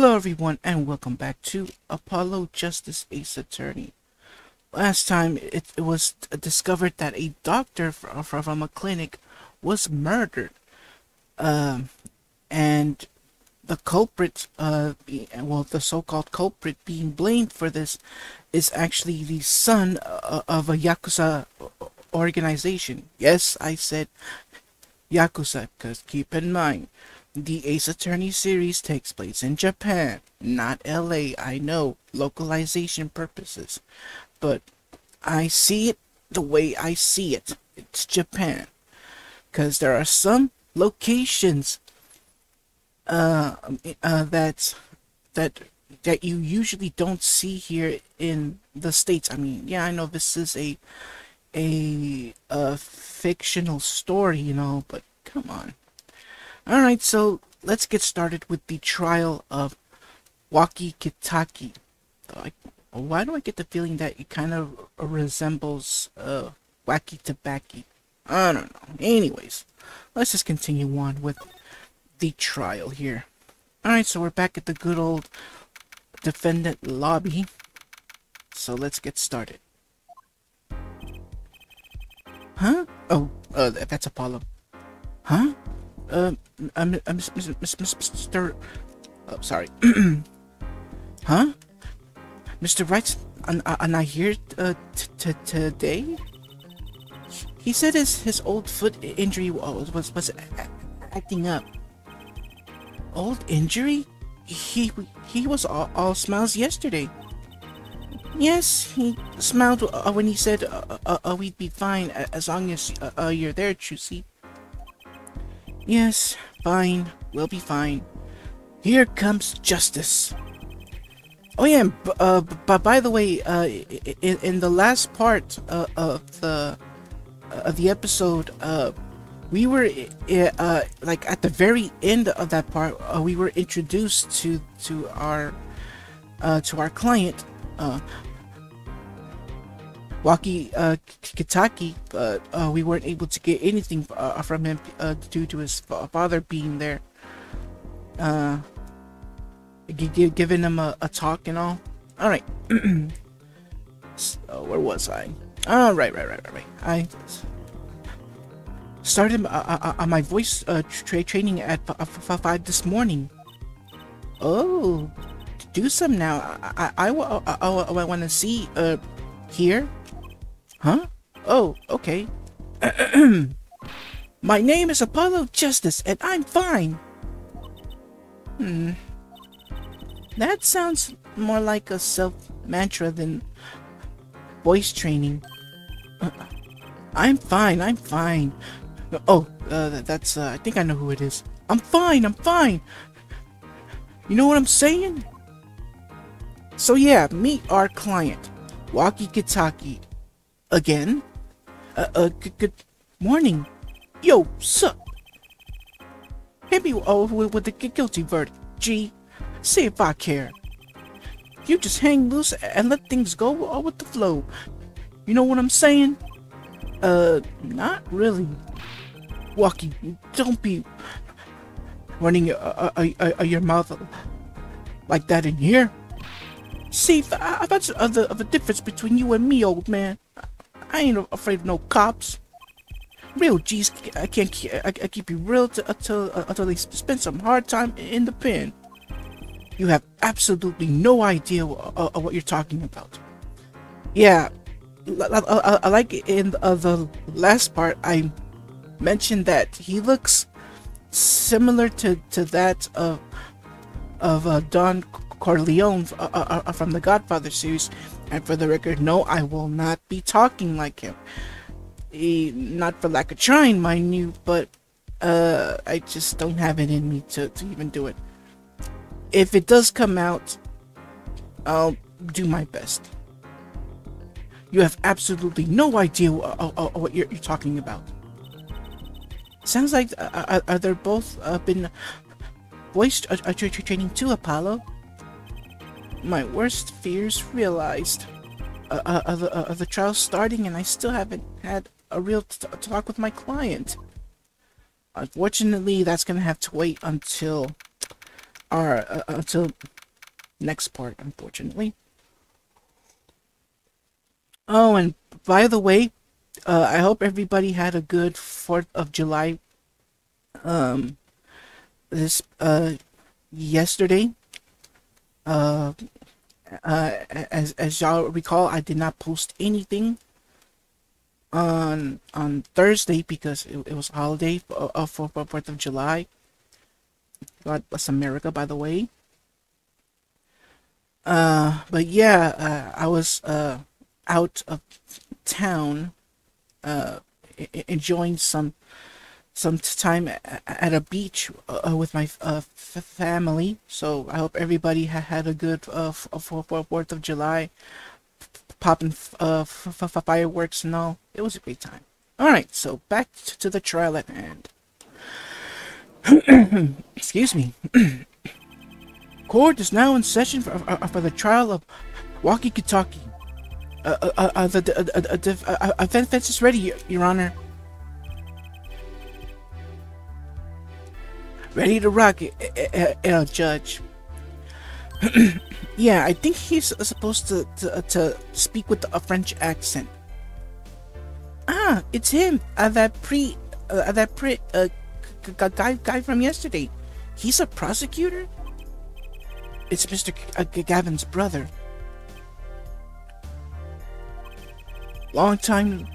Hello everyone and welcome back to Apollo Justice Ace Attorney. Last time it was discovered that a doctor from a clinic was murdered. And the culprit, the so-called culprit being blamed for this is actually the son of a Yakuza organization. Yes, I said Yakuza, because keep in mind, the Ace Attorney series takes place in Japan, not LA. I know, localization purposes. But I see it the way I see it. It's Japan. Because there are some locations that you usually don't see here in the States. I mean, yeah, I know this is a fictional story, you know, but come on. Alright, so let's get started with the trial of Wocky Kitaki. Why do I get the feeling that it kind of resembles Wacky Tabaki? I don't know. Anyways, let's just continue on with the trial here. Alright, so we're back at the good old defendant lobby. So let's get started. Huh? Oh, that's Apollo. Huh? Mr. Oh, sorry. Huh? Mr. Wright's not here today? He said his old foot injury was acting up. Old injury? He was all smiles yesterday. Yes, he smiled when he said we'd be fine as long as you're there, Trucy. Yes, fine. We'll be fine. Here comes justice. Oh yeah, but by the way, in the last part of the episode, we were like at the very end of that part, we were introduced to our client, Wocky Kitaki, but we weren't able to get anything from him due to his father being there, giving him a talk and all. All right. So, where was I? Oh, right. I started my voice training at 5 this morning. Oh, do some now. I want to see here. Huh? Oh, okay. My name is Apollo Justice, and I'm fine. That sounds more like a self-mantra than voice training. I'm fine. Oh, that's, I think I know who it is. I'm fine. You know what I'm saying? So yeah, meet our client, Wocky Kitaki. Again? Good morning. Yo, sup? Hit me with the guilty verdict, G. See if I care. You just hang loose and let things go with the flow. You know what I'm saying? Not really. Wocky, don't be running your mouth like that in here. See, I've got of a difference between you and me, old man. I ain't afraid of no cops. Real G's I keep you real until they spend some hard time in the pen. You have absolutely no idea what you're talking about. Yeah, I like in the last part I mentioned that he looks similar to that of Don Corleone from the Godfather series. And for the record, no, I will not be talking like him. Not for lack of trying, mind you, but I just don't have it in me to even do it. If it does come out, I'll do my best. You have absolutely no idea what you're talking about. Sounds like are they both been voice training too, Apollo? My worst fears realized. The trial starting, and I still haven't had a real talk with my client. Unfortunately, that's gonna have to wait until Or until next part, unfortunately. Oh, and by the way, I hope everybody had a good 4th of July um this yesterday. Uh as y'all recall, I did not post anything on Thursday because it was a holiday for 4th of July. God bless America, by the way. But yeah, I was out of town, enjoying some time at a beach with my family. So I hope everybody had a good 4th of July, popping fireworks and all. It was a great time. All right, so back to the trial at hand. Excuse me. Court is now in session for the trial of Wocky Kitaki. The defense is ready, Your Honor. Ready to rock, Judge. Yeah, I think he's supposed to speak with a French accent. Ah, it's him. That guy from yesterday. He's a prosecutor. It's Mr. Gavin's brother. Long time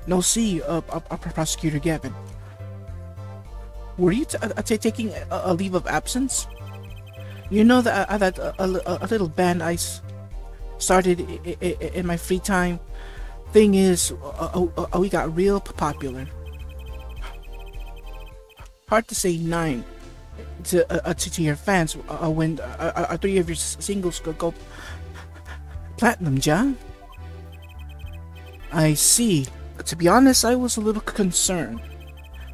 no see, Prosecutor Gavin. Were you taking a leave of absence? You know that a little band I started in my free time. Thing is, we got real popular. Hard to say nine to your fans when 3 of your singles go platinum, John. I see. To be honest, I was a little concerned.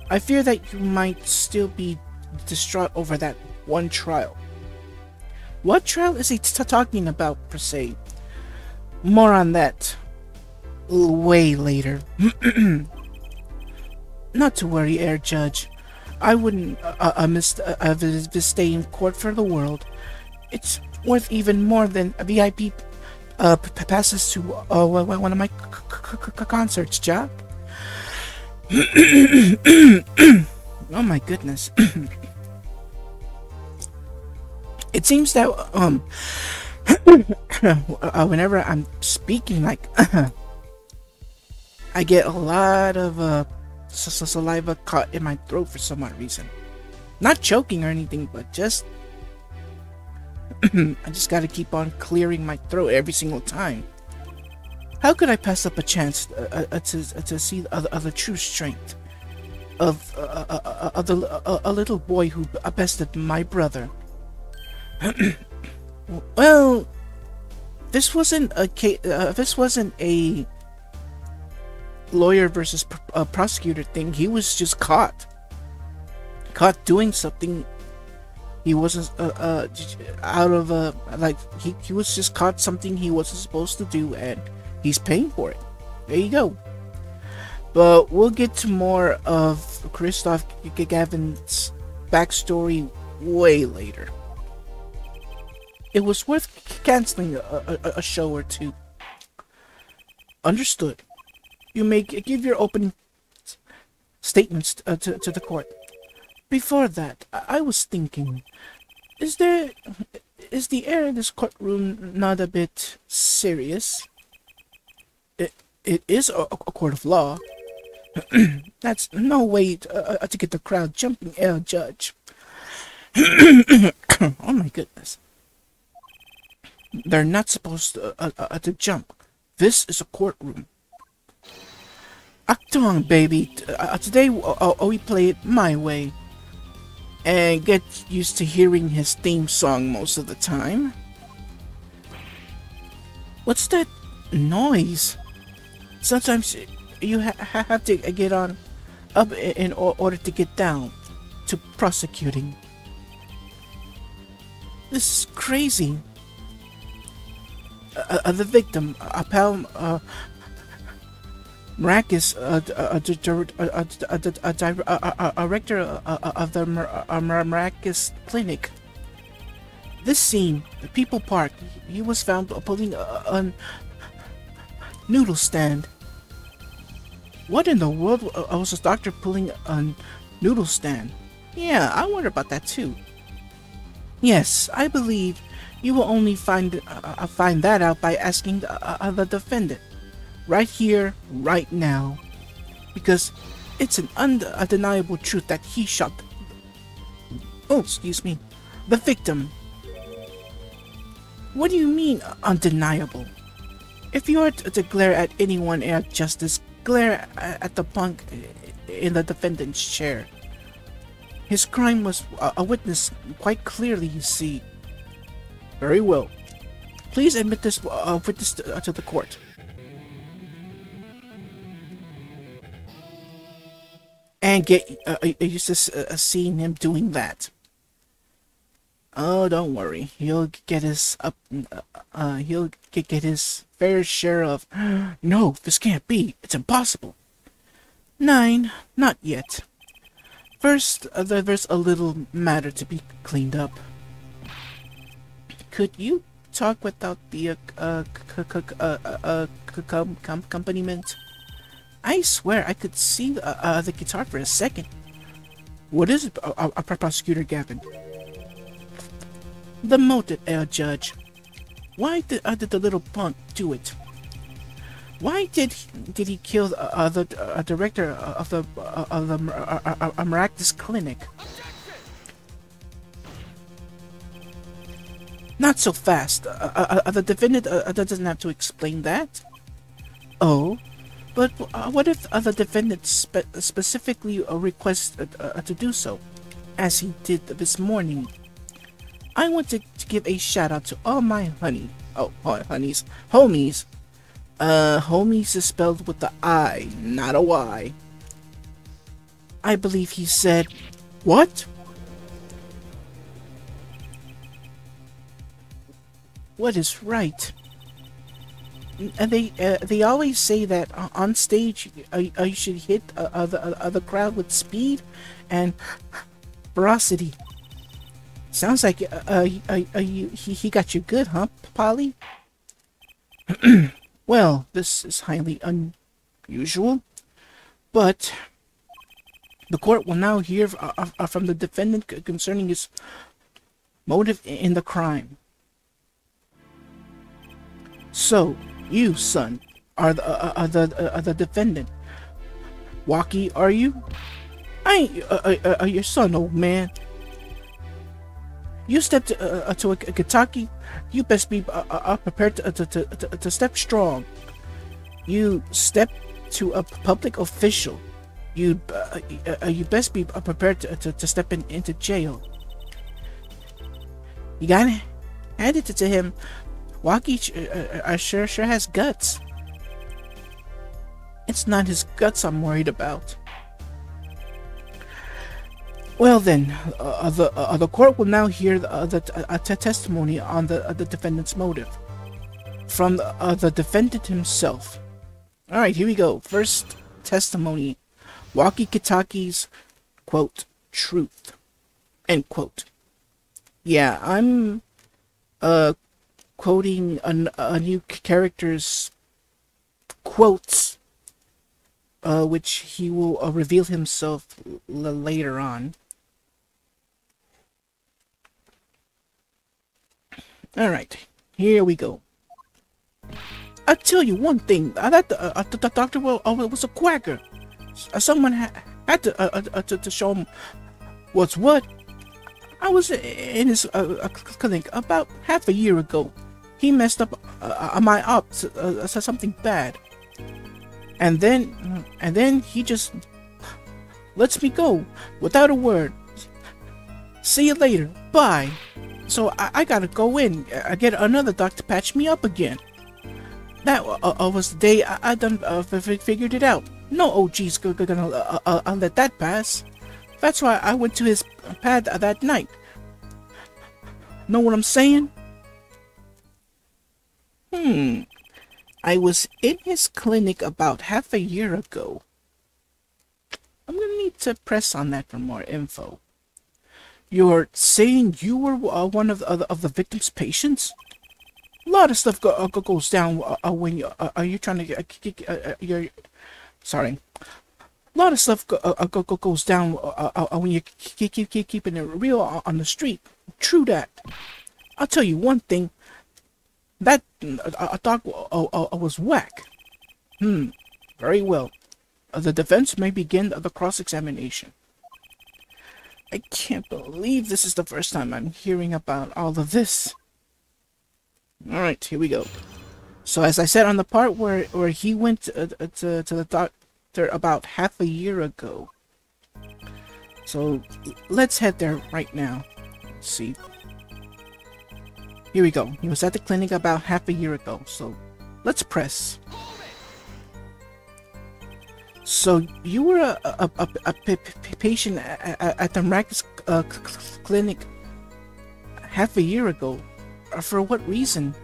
I fear that you might still be distraught over that one trial. What trial is he talking about, per se? More on that way later. Not to worry, Air Judge. I wouldn't miss this stay in court for the world. It's worth even more than a VIP passes to one of my concerts, Jack. Oh my goodness. It seems that whenever I'm speaking, like I get a lot of saliva caught in my throat for some odd reason. Not choking or anything, but just I just gotta keep on clearing my throat every single time. How could I pass up a chance to see the true strength of a little boy who bested my brother? Well, this wasn't a lawyer versus prosecutor thing. He was just caught doing something. He wasn't out of like he was just caught something he wasn't supposed to do, and he's paying for it. There you go. But we'll get to more of Christoph Gavin's backstory way later. It was worth canceling a show or two. Understood. You may give your opening statements to the court. Before that, I was thinking, is the air in this courtroom not a bit serious? It is a court of law. That's no way to get the crowd jumping, Judge. Oh my goodness. They're not supposed to jump. This is a courtroom. Acton, baby. Today we play it my way. And get used to hearing his theme song most of the time. What's that noise? Sometimes you have to get on up in order to get down to prosecuting. This is crazy. The victim, Maracus, director of the Maracus Clinic. This scene, the People Park, he was found pulling a noodle stand. What in the world was this doctor pulling a noodle stand? Yeah, I wonder about that too. Yes, I believe you will only find that out by asking the defendant. Right here, right now. Because it's an undeniable truth that he shot the victim. What do you mean, undeniable? If you are to glare at anyone at justice, glare at the punk in the defendant's chair. His crime was a witness quite clearly, you see. Very well. Please admit this witness to the court. And get used to seeing him doing that. Oh, don't worry. He'll get his he'll get his fair share of. No, this can't be. It's impossible. 9, not yet. First, there's a little matter to be cleaned up. Could you talk without the accompaniment? I swear I could see the guitar for a second. What is it, Prosecutor Gavin? The motive, Judge. Why did the little punk do it? Why did he kill the director of the Maracus Clinic? Not so fast. The defendant doesn't have to explain that. Oh, but what if the defendant specifically requests to do so, as he did this morning? I want to give a shout out to all my homies. Homies is spelled with the I, not a Y. I believe he said, what? What is right? And they always say that on stage you should hit the crowd with speed and ferocity. Sounds like he got you good, huh, Polly? Well, this is highly unusual, but the court will now hear from the defendant concerning his motive in the crime. So, you, son, are the defendant. Wocky, are you? I ain't your son, old man. You stepped to a Kitaki. You best be prepared to step strong. You step to a public official. You best be prepared to step into jail. You gotta hand it to him. Wocky sure has guts. It's not his guts I'm worried about. Well then, the court will now hear the testimony on the defendant's motive from the defendant himself. All right, here we go. First testimony: Wocky Kitaki's quote truth end quote. Yeah, I'm quoting a new character's quotes, which he will reveal himself later on. Alright, here we go. I tell you one thing, the doctor was a quacker. Someone had to show him what's what. I was in his clinic about half a year ago. He messed up my ops, something bad. And then he just lets me go without a word. See you later, bye. So I gotta go in, get another doc to patch me up again. That was the day I done figured it out. No OG's gonna let that pass. That's why I went to his pad that night. Know what I'm saying? I was in his clinic about half a year ago. I'm gonna need to press on that for more info. You're saying you were one of the victim's patients? A lot of stuff goes down when you're trying to you're sorry. A lot of stuff goes down when you keeping it real on the street. True that. I'll tell you one thing. That dog was whack. Very well. The defense may begin the cross-examination. I can't believe this is the first time I'm hearing about all of this. Alright, here we go. So as I said on the part where he went to the doctor about half a year ago. So let's head there right now. Let's see. Here we go. He was at the clinic about half a year ago. So let's press. So you were a patient at the Miraculous clinic half a year ago. For what reason?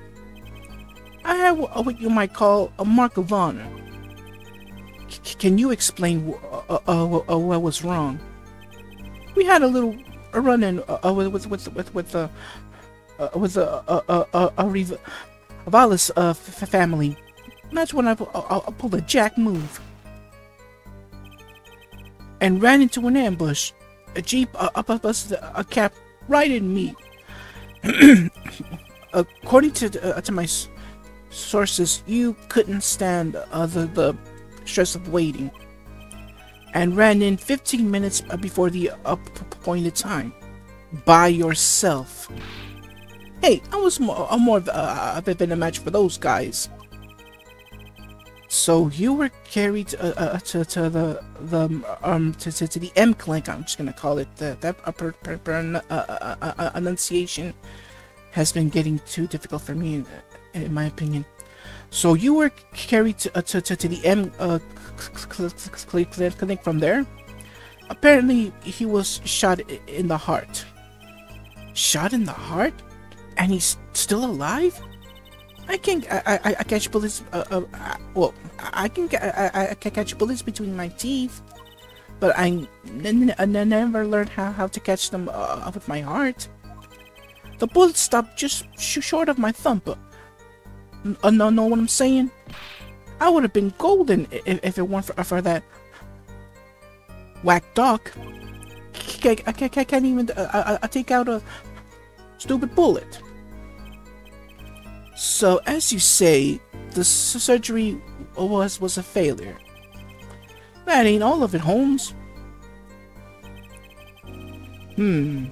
I have what you might call a mark of honor. Can you explain what was wrong? We had a little run-in with a Rivalis family. That's when I pulled a jack move and ran into an ambush. A jeep busted a cap right in me. According to my sources, you couldn't stand the stress of waiting and ran in 15 minutes before the appointed time by yourself. Hey, I was more of a match for those guys. So you were carried to the M clinic. I'm just gonna call it that pronunciation has been getting too difficult for me, in my opinion. So you were carried to the M clinic from there. Apparently, he was shot in the heart. Shot in the heart, and he's still alive. I catch bullets. Well, I can catch bullets between my teeth, but I never learned how to catch them with my heart. The bullet stopped just short of my thumb. Know what I'm saying? I would have been golden if it weren't for that whack dog. I can't even take out a stupid bullet. So, as you say, the surgery was a failure. That ain't all of it, Holmes. And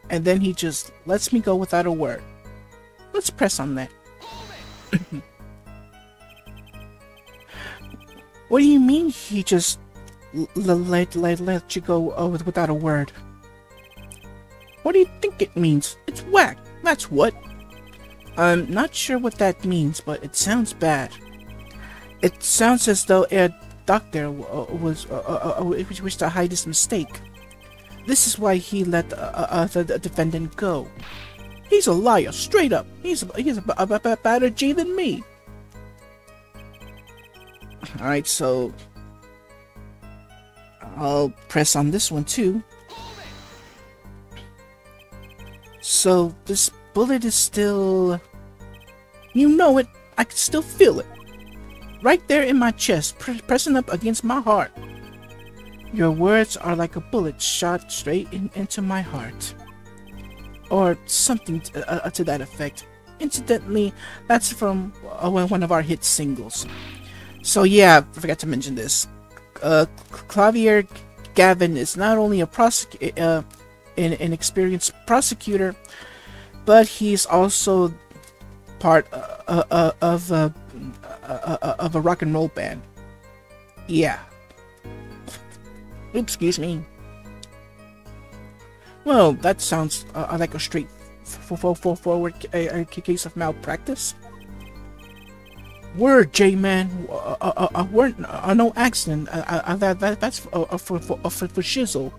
then he just lets me go without a word. Let's press on that. What do you mean he just let you go without a word? What do you think it means? It's whack, that's what. I'm not sure what that means, but it sounds bad. It sounds as though a doctor was wished to hide his mistake. This is why he let the defendant go. He's a liar, straight up. He's a better G than me. Alright, so I'll press on this one too. So this bullet is still... You know it. I can still feel it. Right there in my chest, pressing up against my heart. Your words are like a bullet shot straight into my heart. Or something to that effect. Incidentally, that's from one of our hit singles. So yeah, I forgot to mention this. Clavier Gavin is not only an experienced prosecutor, but he's also part of a rock and roll band. Yeah. Oops, excuse me. Well, that sounds like a straightforward case of malpractice. Word, J-Man. Word, no accident. That's for shizzle.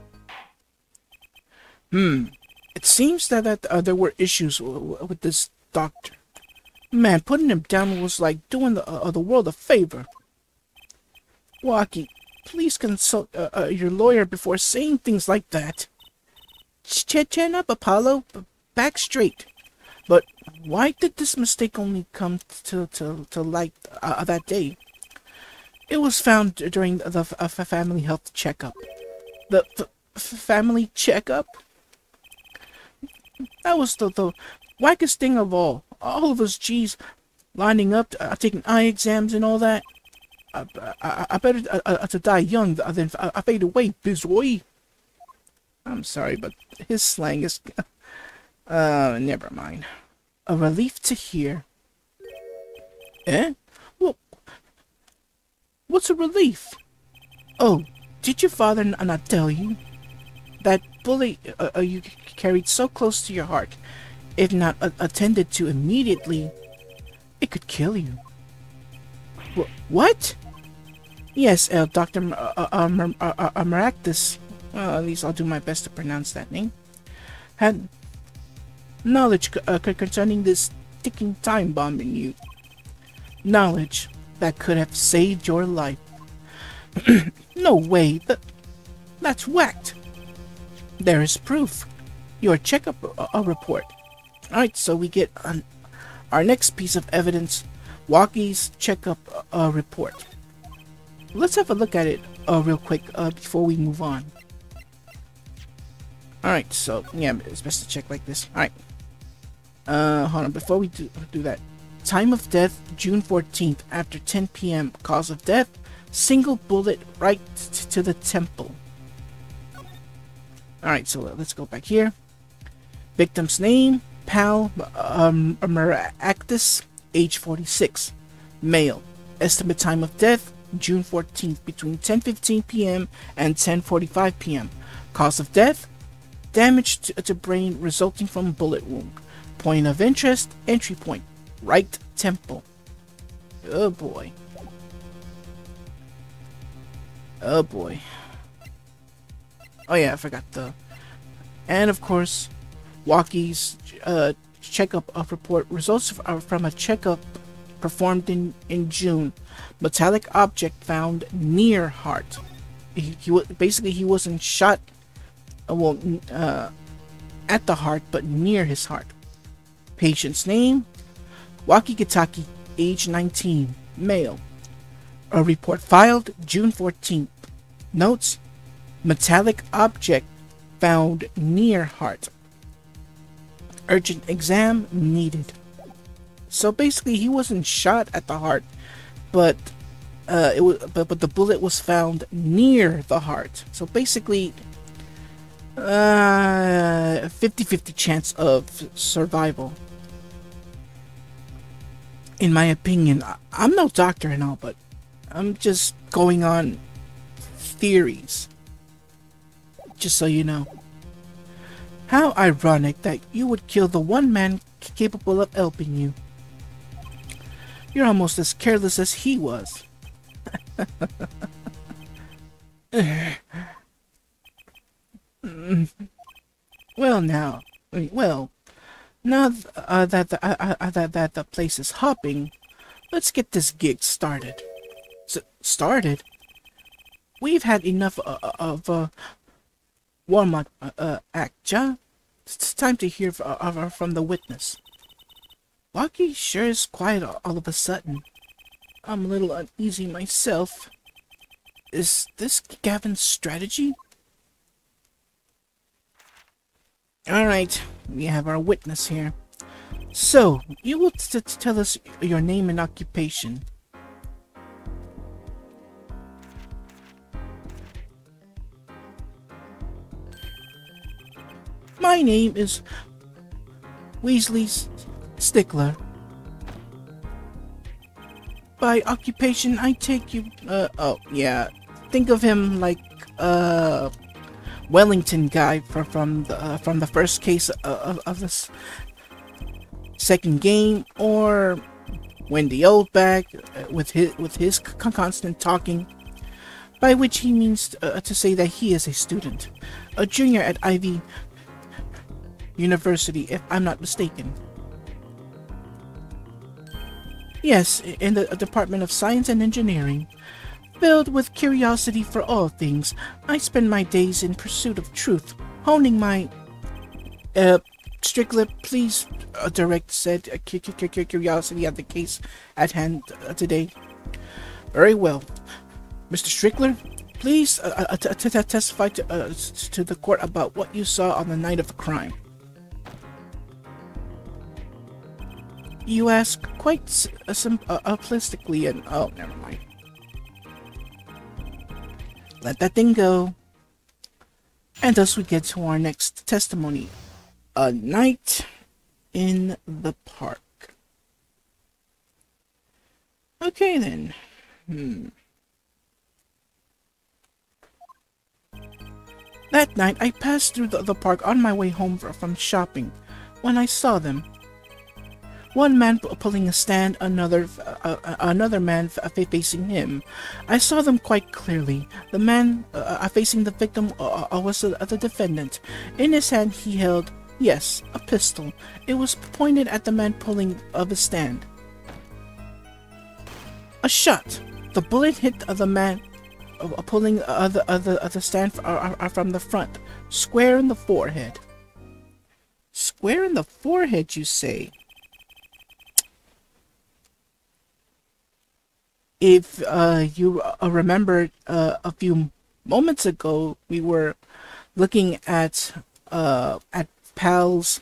It seems that there were issues with this doctor. Man, putting him down was like doing the world a favor. Wocky, please consult your lawyer before saying things like that. Chin up, Apollo. Back straight. But why did this mistake only come to light that day? It was found during the family health checkup. The family checkup? That was the wackest thing of all. All of us G's lining up, taking eye exams and all that. I better to die young than I fade away, bizoy. I'm sorry, but his slang is... never mind. A relief to hear. Eh? Well, what's a relief? Oh, did your father not tell you? That bullet you carried so close to your heart, if not attended to immediately, it could kill you. What? Yes, Dr. Maractus, at least I'll do my best to pronounce that name, had knowledge concerning this ticking time bomb in you. Knowledge that could have saved your life. No way, that's whacked. There is proof. Your checkup report. Alright, so we get our next piece of evidence, Wocky's checkup report. Let's have a look at it real quick before we move on. Alright, so yeah, it's best to check like this. Alright. Hold on, before we do that. Time of death, June 14th, after 10 p.m. Cause of death, single bullet right to the temple. Alright, so let's go back here. Victim's name, Pal Maractus, age 46. Male. Estimate time of death, June 14th, between 10:15 p.m. and 10:45 p.m. Cause of death, damage to brain resulting from bullet wound. Point of interest, entry point, right temple. Oh boy. Oh boy. Oh yeah, I forgot the... And of course, Wocky's checkup report results from a checkup performed in June. Metallic object found near heart. Basically he wasn't shot at the heart, but near his heart. Patient's name, Wocky Kitaki, age 19, male. A report filed June 14th. Notes, metallic object found near heart. Urgent exam needed. So basically he wasn't shot at the heart, but but the bullet was found near the heart. So basically 50-50 chance of survival. In my opinion, I'm no doctor and all, but I'm just going on theories. Just so you know. How ironic that you would kill the one man capable of helping you. You're almost as careless as he was. Well now that the place is hopping, let's get this gig started. Started? We've had enough of warm-up act, ja? It's time to hear from the witness. Wocky sure is quiet all of a sudden. I'm a little uneasy myself. Is this Gavin's strategy? Alright, we have our witness here. So, you will tell us your name and occupation. My name is Weasley Stickler. By occupation, I take you, oh, yeah. Think of him like, Wellington guy from the first case of this second game, or Wendy Oldbag with his constant talking, by which he means to say that he is a student, a junior at Ivy University, if I'm not mistaken. Yes, in the Department of Science and Engineering. Filled with curiosity for all things, I spend my days in pursuit of truth, honing my... Strickler, please direct said curiosity at the case at hand today. Very well. Mr. Strickler, please testify to the court about what you saw on the night of the crime. You ask quite simplistically and... Oh, never mind. Let that thing go. And thus we get to our next testimony. A night in the park. Okay then. That night I passed through the park on my way home from shopping when I saw them. One man pulling a stand, another man facing him. I saw them quite clearly. The man facing the victim was the defendant. In his hand he held, yes, a pistol. It was pointed at the man pulling the stand. A shot. The bullet hit the man pulling the stand from the front, square in the forehead. Square in the forehead, you say? If you remember a few moments ago, we were looking at Pal's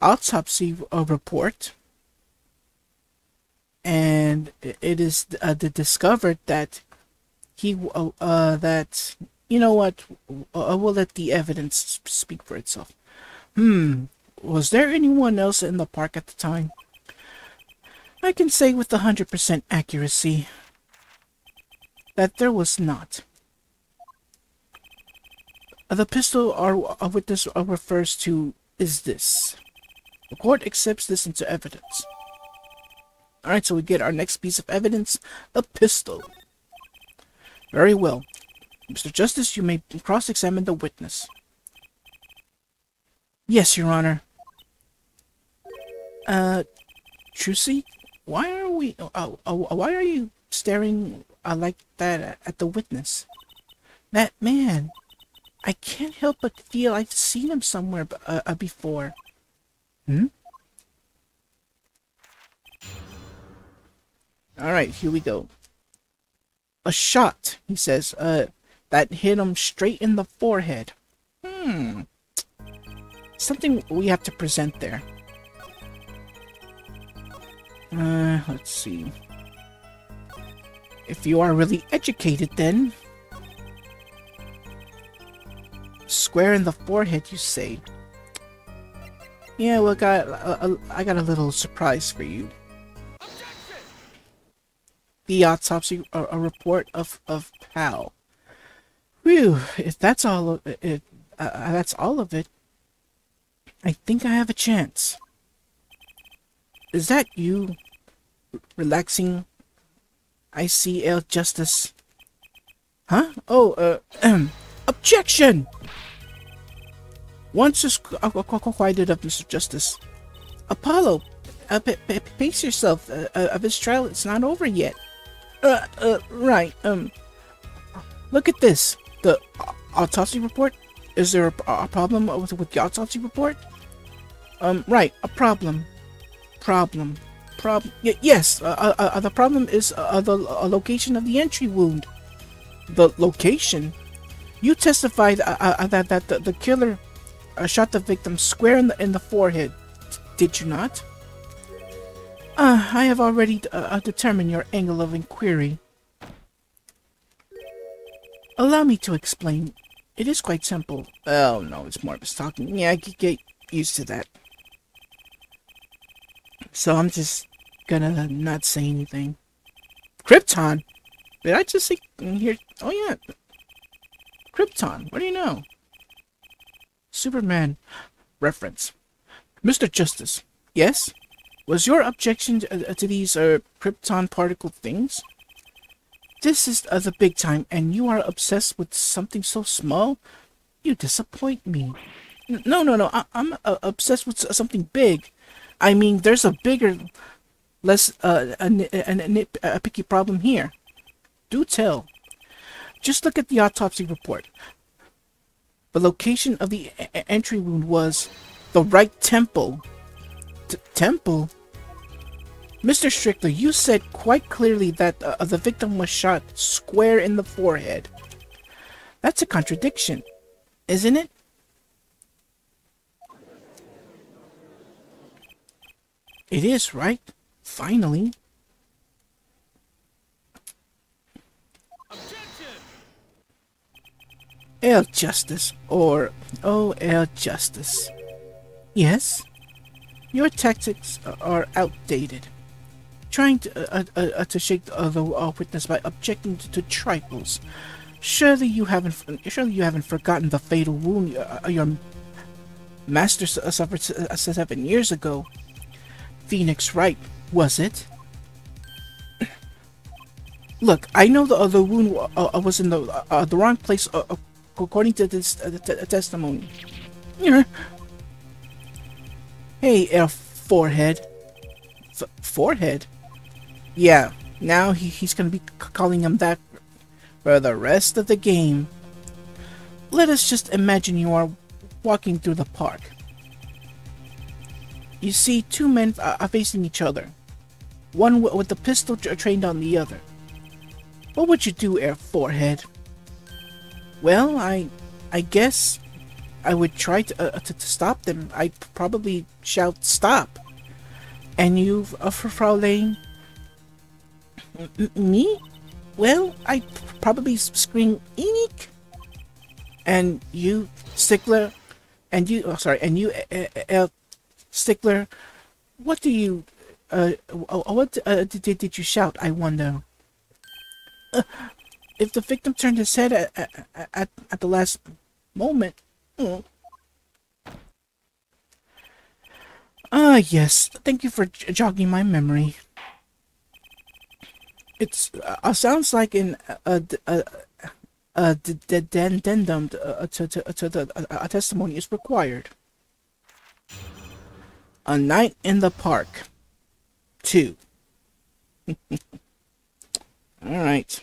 autopsy report, and it is discovered that he that you know what? We'll let the evidence speak for itself. Was there anyone else in the park at the time? I can say with 100% accuracy that there was not. The pistol our witness refers to is this. The court accepts this into evidence. Alright, so we get our next piece of evidence, a pistol. Very well. Mr. Justice, you may cross-examine the witness. Yes, Your Honor. Trucy? Why are you staring like that at the witness? That man, I can't help but feel I've seen him somewhere before. Alright, here we go. A shot, he says, that hit him straight in the forehead. Something we have to present there. Let's see. If you are really educated, then... Square in the forehead, you say? Yeah, well, I got a little surprise for you. The autopsy report of Pal. Whew, if that's all of it, I think I have a chance. Is that you? Relaxing? I see El Justice. Huh? Oh, objection! Once just quieted up, Mr. Justice. Apollo, pace yourself. This trial, it's not over yet. Right. Look at this. The autopsy report? Is there a problem with the autopsy report? Right. A problem. Yes. The problem is the location of the entry wound. The location? You testified that the killer shot the victim square in the forehead. Did you not? I have already determined your angle of inquiry. Allow me to explain. It is quite simple. Oh no, it's more of us talking. Yeah, I could get used to that. So I'm just gonna not say anything. Krypton? Did I just say here? Oh yeah. Krypton, what do you know? Superman. Reference. Mr. Justice. Yes? Was your objection to these Krypton particle things? This is the big time, and you are obsessed with something so small? You disappoint me. No. I'm obsessed with something big. I mean, there's a bigger... Less a picky problem here. Do tell. Just look at the autopsy report. The location of the entry wound was the right temple. Temple? Mr. Strickler, you said quite clearly that the victim was shot square in the forehead. That's a contradiction, isn't it? It is, right? Finally. El Justice, or El Justice. Yes? Your tactics are outdated. Trying to shake the witness by objecting to trifles. Surely you haven't forgotten the fatal wound your master suffered 7 years ago. Phoenix Wright, was it? Look, I know the wound was in the wrong place according to this testimony. Hey, forehead. Forehead? Yeah, now he's gonna be calling him that for the rest of the game. Let us just imagine you are walking through the park. You see two men are facing each other, one with the pistol trained on the other. What would you do, Forehead? Well, I guess I would try to stop them. I'd probably shout, "Stop!" And you, Fraulein? Me? Well, I'd probably scream, "Eek!" And you, Stickler, and you, Stickler, what do you, what did you shout, I wonder? If the victim turned his head at the last moment. Ah, yes. Thank you for jogging my memory. It's sounds like an addendum to the testimony is required. A Night in the Park 2. Alright.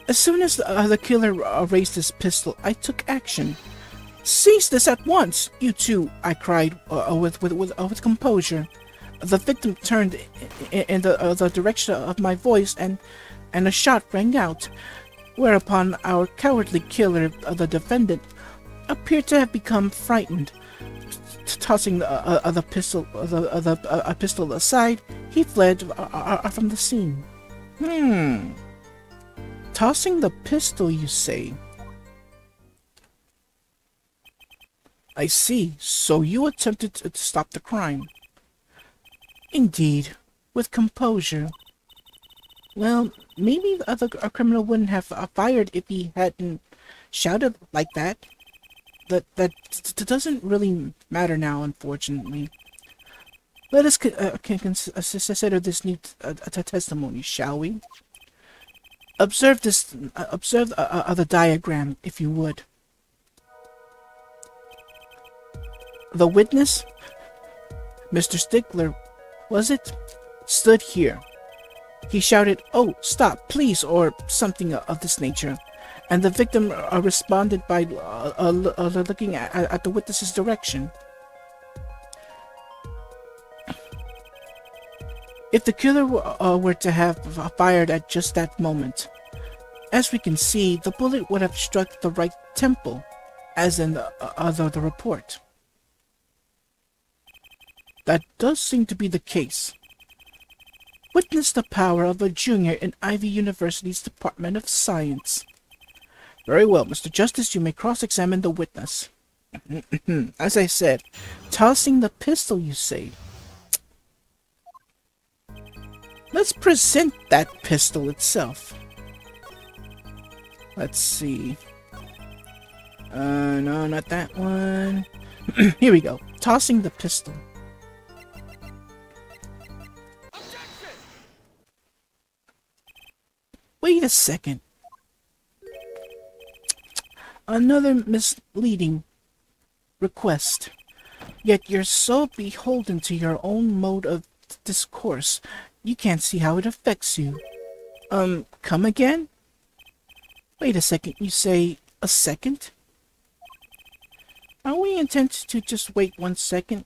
As soon as the killer raised his pistol, I took action. "Cease this at once, you two!" I cried with composure. The victim turned in the direction of my voice, and a shot rang out, whereupon our cowardly killer, the defendant, appeared to have become frightened. Tossing the pistol aside, he fled from the scene. Tossing the pistol, you say? I see. So you attempted to stop the crime. Indeed, with composure. Well, maybe the other criminal wouldn't have fired if he hadn't shouted like that. That doesn't really matter now, unfortunately. Let us consider this new testimony, shall we? Observe this. Observe the diagram, if you would. The witness, Mr. Stickler, was it? Stood here. He shouted, "Oh, stop, please," or something of this nature, and the victim responded by looking at the witness's direction. If the killer were to have fired at just that moment, as we can see, the bullet would have struck the right temple, as in the report. That does seem to be the case. Witness the power of a junior in Ivy University's Department of Science. Very well, Mr. Justice, you may cross-examine the witness. As I said, tossing the pistol, you say. Let's present that pistol itself. Let's see. No, not that one. Here we go. Tossing the pistol. Wait a second. Another misleading request. Yet you're so beholden to your own mode of discourse, you can't see how it affects you. Come again? Wait a second, you say a second? Are we intent to just wait 1 second?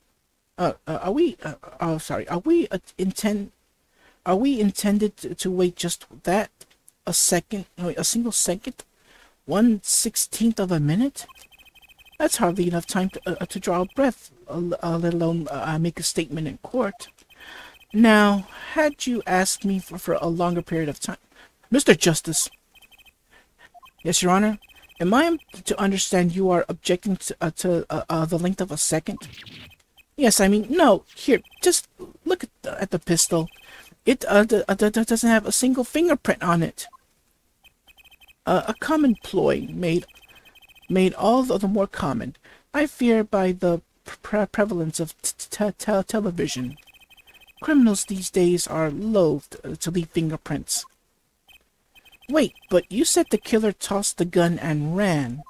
Sorry, are we intended to wait just that? A second? No, a single second? 1/16th of a minute? That's hardly enough time to draw a breath, let alone make a statement in court. Now, had you asked me for a longer period of time... Mr. Justice! Yes, Your Honor? Am I to understand you are objecting to the length of a second? Yes, I mean, no. Here, just look at the pistol. It doesn't have a single fingerprint on it. A common ploy made all the more common, I fear, by the prevalence of television. Criminals these days are loath to leave fingerprints. Wait, but you said the killer tossed the gun and ran.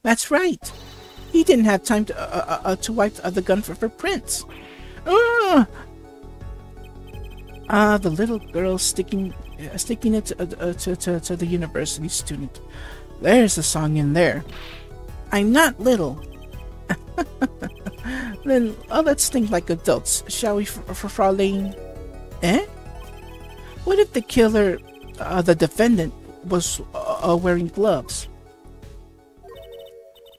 That's right. He didn't have time to wipe the gun for prints. The little girl sticking it to the university student. There's a song in there. I'm not little. Then let's think like adults, shall we, Fraulein? Eh? What if the killer, the defendant, was wearing gloves?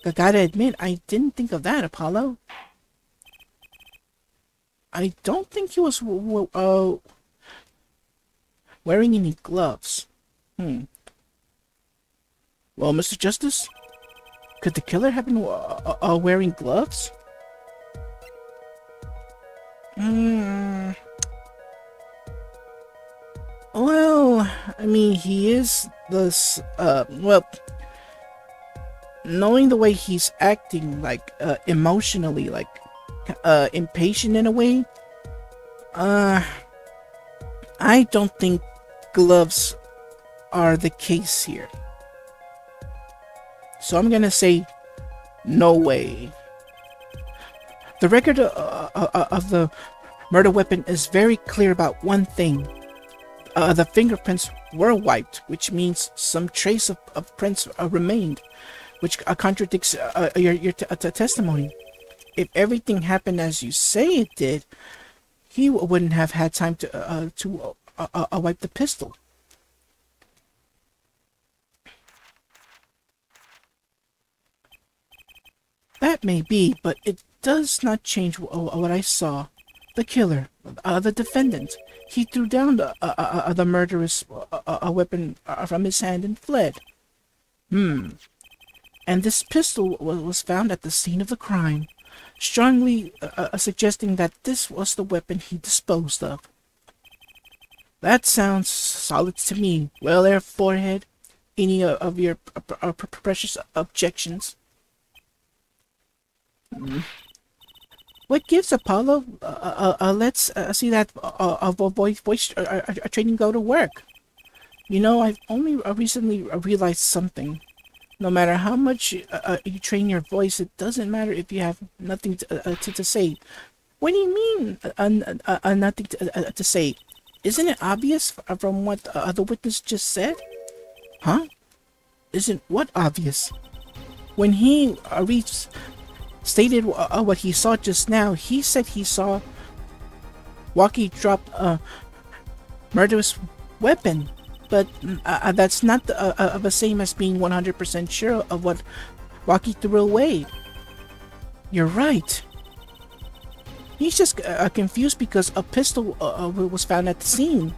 I gotta admit, I didn't think of that, Apollo. I don't think he was wearing any gloves. Well, Mr. Justice, could the killer have been wearing gloves? Well, I mean, he is this, well, knowing the way he's acting, like, emotionally, like, impatient in a way, I don't think gloves are the case here. So I'm gonna say, no way. The record of the murder weapon is very clear about one thing. The fingerprints were wiped, which means some trace of prints remained, which contradicts your testimony. If everything happened as you say it did, he wouldn't have had time to wipe the pistol. That may be, but it does not change what I saw. The killer, the defendant, he threw down the murderous weapon from his hand and fled. And this pistol was found at the scene of the crime, strongly suggesting that this was the weapon he disposed of. That sounds solid to me. Well, there, forehead, any of your precious objections? What gives, Apollo? Let's see that voice training go to work. You know, I've only recently realized something. No matter how much you train your voice, it doesn't matter if you have nothing to say. What do you mean, nothing to say? Isn't it obvious from what the witness just said? Huh? Isn't what obvious? When he stated what he saw just now, he said he saw Wocky drop a murderous weapon. But that's not the same as being 100% sure of what Wocky threw away. You're right. He's just confused because a pistol was found at the scene.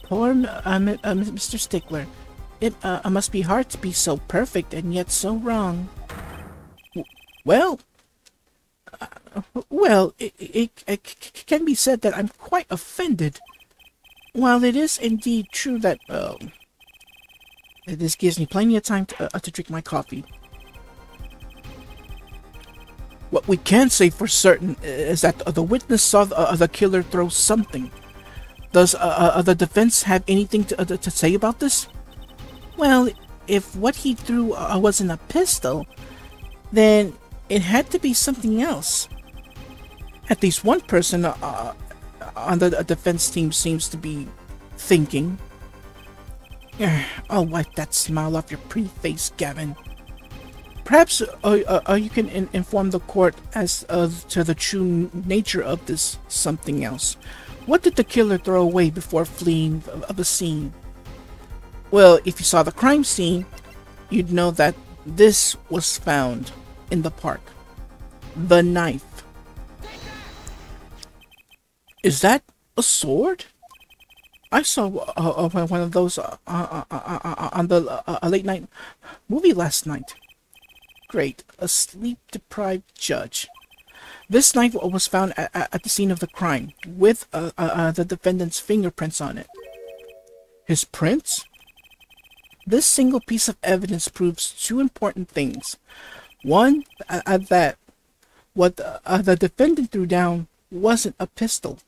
Poor Mr. Stickler. It must be hard to be so perfect and yet so wrong. Well, it can be said that I'm quite offended. While it is indeed true that, this gives me plenty of time to drink my coffee. What we can say for certain is that the witness saw the killer throw something. Does the defense have anything to say about this? Well, if what he threw wasn't a pistol, then It had to be something else. At least one person on the defense team seems to be thinking. I'll wipe that smile off your pretty face, Gavin. Perhaps you can inform the court as to the true nature of this something else. What did the killer throw away before fleeing of the scene? Well, if you saw the crime scene, you'd know that this was found in the park. The knife. Is that a sword? I saw one of those on the late night movie last night. Great, a sleep-deprived judge. This knife was found at the scene of the crime, with the defendant's fingerprints on it. His prints? This single piece of evidence proves two important things. One, that what the defendant threw down wasn't a pistol.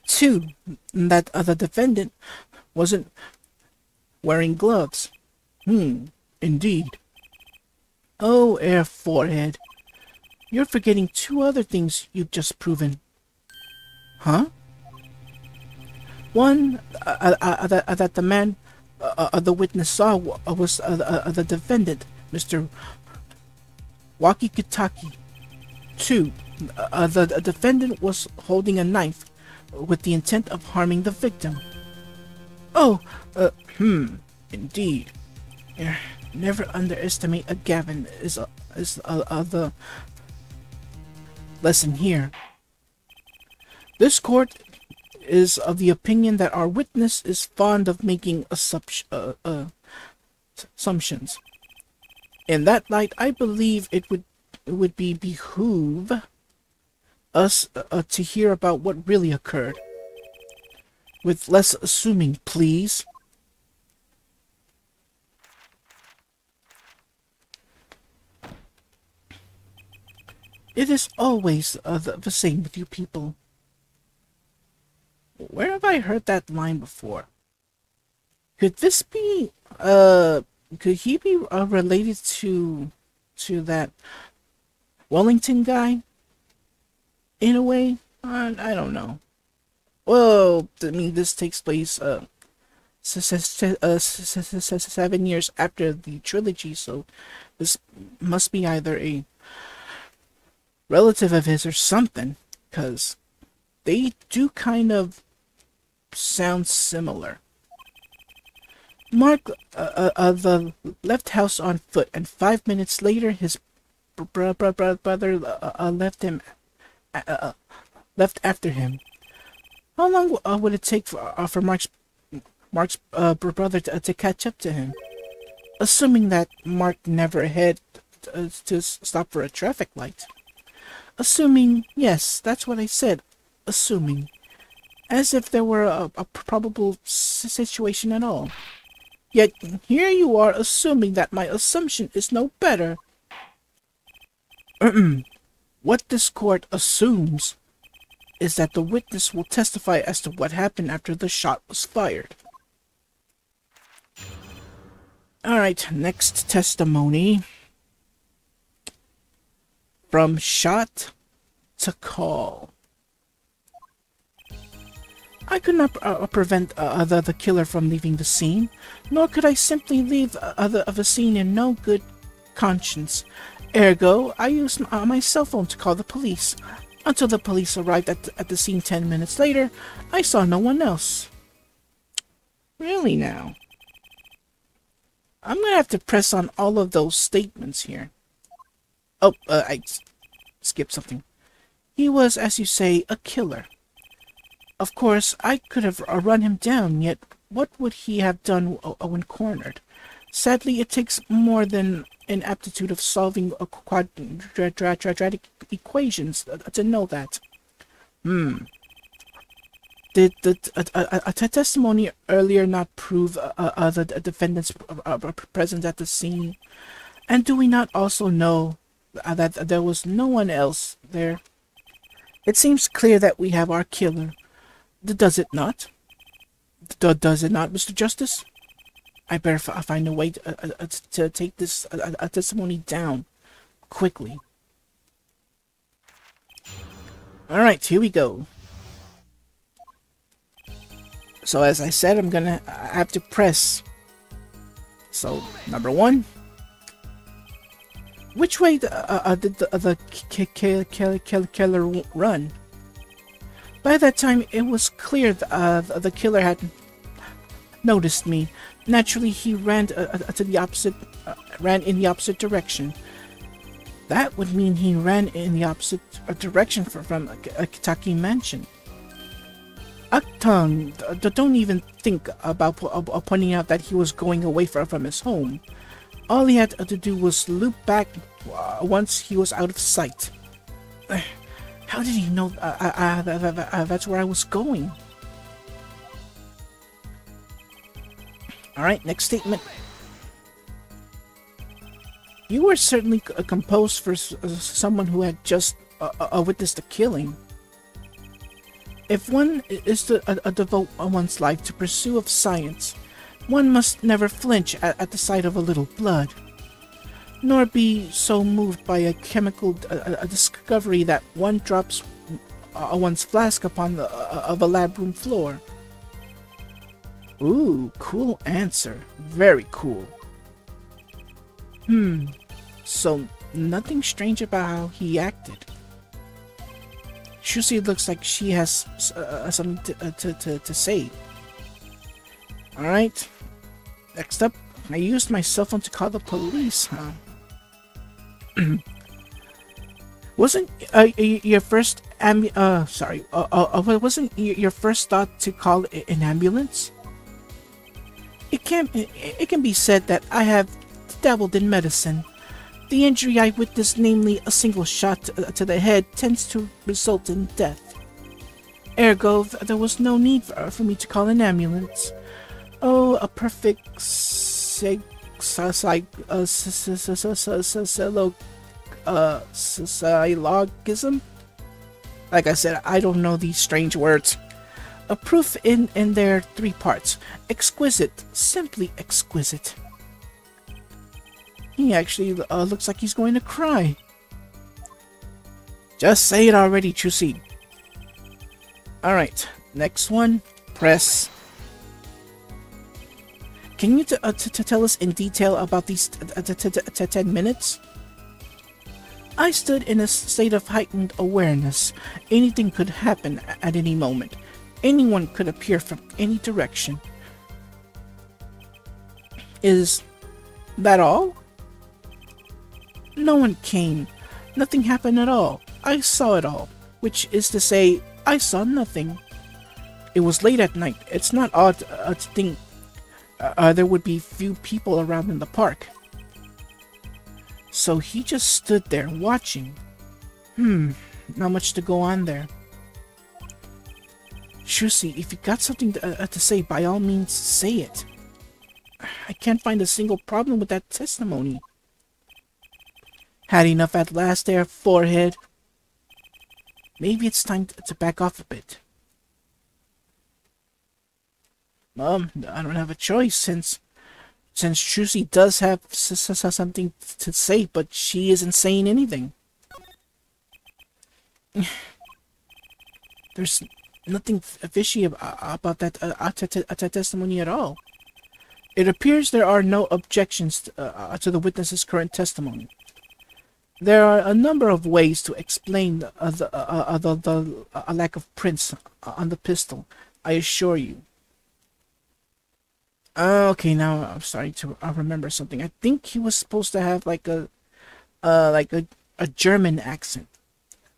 Two, that the defendant wasn't wearing gloves. Indeed. Oh, Air Forehead. You're forgetting two other things you've just proven. Huh? One, that the man the witness saw was the defendant, Mr. Wocky Kitaki. Two, the defendant was holding a knife with the intent of harming the victim. Oh, indeed. Never underestimate a Gavin is the lesson here. This court is of the opinion that our witness is fond of making assumptions. In that light, I believe it would behoove us to hear about what really occurred. With less assuming, please. It is always the same with you people. Where have I heard that line before? Could this be, could he be related to that Wellington guy? In a way? I don't know. Well, I mean, this takes place, 7 years after the trilogy, so this must be either a relative of his or something, because they do kind of sound similar. Mark the left house on foot, and 5 minutes later his brother left after him. How long would it take for Mark's brother to catch up to him? Assuming that Mark never had to stop for a traffic light. Assuming, yes, that's what I said. Assuming. As if there were a probable situation at all. Yet here you are assuming that my assumption is no better. What this court assumes is that the witness will testify as to what happened after the shot was fired. Alright, next testimony. From shot to call. I could not prevent the killer from leaving the scene, nor could I simply leave the scene in no good conscience. Ergo, I used my cell phone to call the police. Until the police arrived at the scene 10 minutes later, I saw no one else. Really now? I'm gonna have to press on all of those statements here. Oh, I skipped something. He was, as you say, a killer. Of course, I could have run him down, yet what would he have done when cornered? Sadly, it takes more than an aptitude of solving quadratic equations to know that. Did the testimony earlier not prove the defendant's presence at the scene? And do we not also know that there was no one else there? It seems clear that we have our killer. Does it not? Does it not, Mr. Justice? I better find a way to take this testimony down. quickly. Alright, here we go. So as I said, I have to press. So, number 1. Which way did the killer run? By that time, it was clear the killer had noticed me. Naturally, he ran ran in the opposite direction. That would mean he ran in the opposite direction from a Kitaki mansion. Aktang, don't even think about pointing out that he was going away from his home. All he had to do was loop back once he was out of sight. How did he know that's where I was going? Alright, next statement. You were certainly composed for someone who had just witnessed a killing. If one is to devote one's life to pursue of science, one must never flinch at the sight of a little blood, nor be so moved by a chemical discovery that one drops one's flask upon of a lab room floor. Ooh, cool answer. Very cool. So nothing strange about how he acted. Shusi looks like she has something to say. Alright. Next up, I used my cell phone to call the police, huh? Wasn't your first wasn't your first thought to call an ambulance? It can be said that I have dabbled in medicine. The injury I witnessed, namely a single shot to the head, tends to result in death. Ergo, there was no need for me to call an ambulance. Oh, a perfect syllogism? Like I said, I don't know these strange words. A proof in their 3 parts. Exquisite. Simply exquisite. He actually looks like he's going to cry. Just say it already, Chusi. Alright, next one. Press. Can you tell us in detail about these 10 minutes? I stood in a state of heightened awareness. Anything could happen at any moment. Anyone could appear from any direction. Is that all? No one came. Nothing happened at all. I saw it all. Which is to say, I saw nothing. It was late at night. It's not odd to think there would be few people around in the park. So he just stood there watching. Not much to go on there. Shusi, if you got something to say, by all means say it. I can't find a single problem with that testimony. Had enough at last there, forehead. Maybe it's time to back off a bit. I don't have a choice since Shusi does have something to say, but she isn't saying anything. There's nothing fishy about that testimony at all. It appears there are no objections to the witness's current testimony. There are a number of ways to explain the lack of prints on the pistol, I assure you. Okay, now I'm starting to remember something. I think he was supposed to have like a German accent.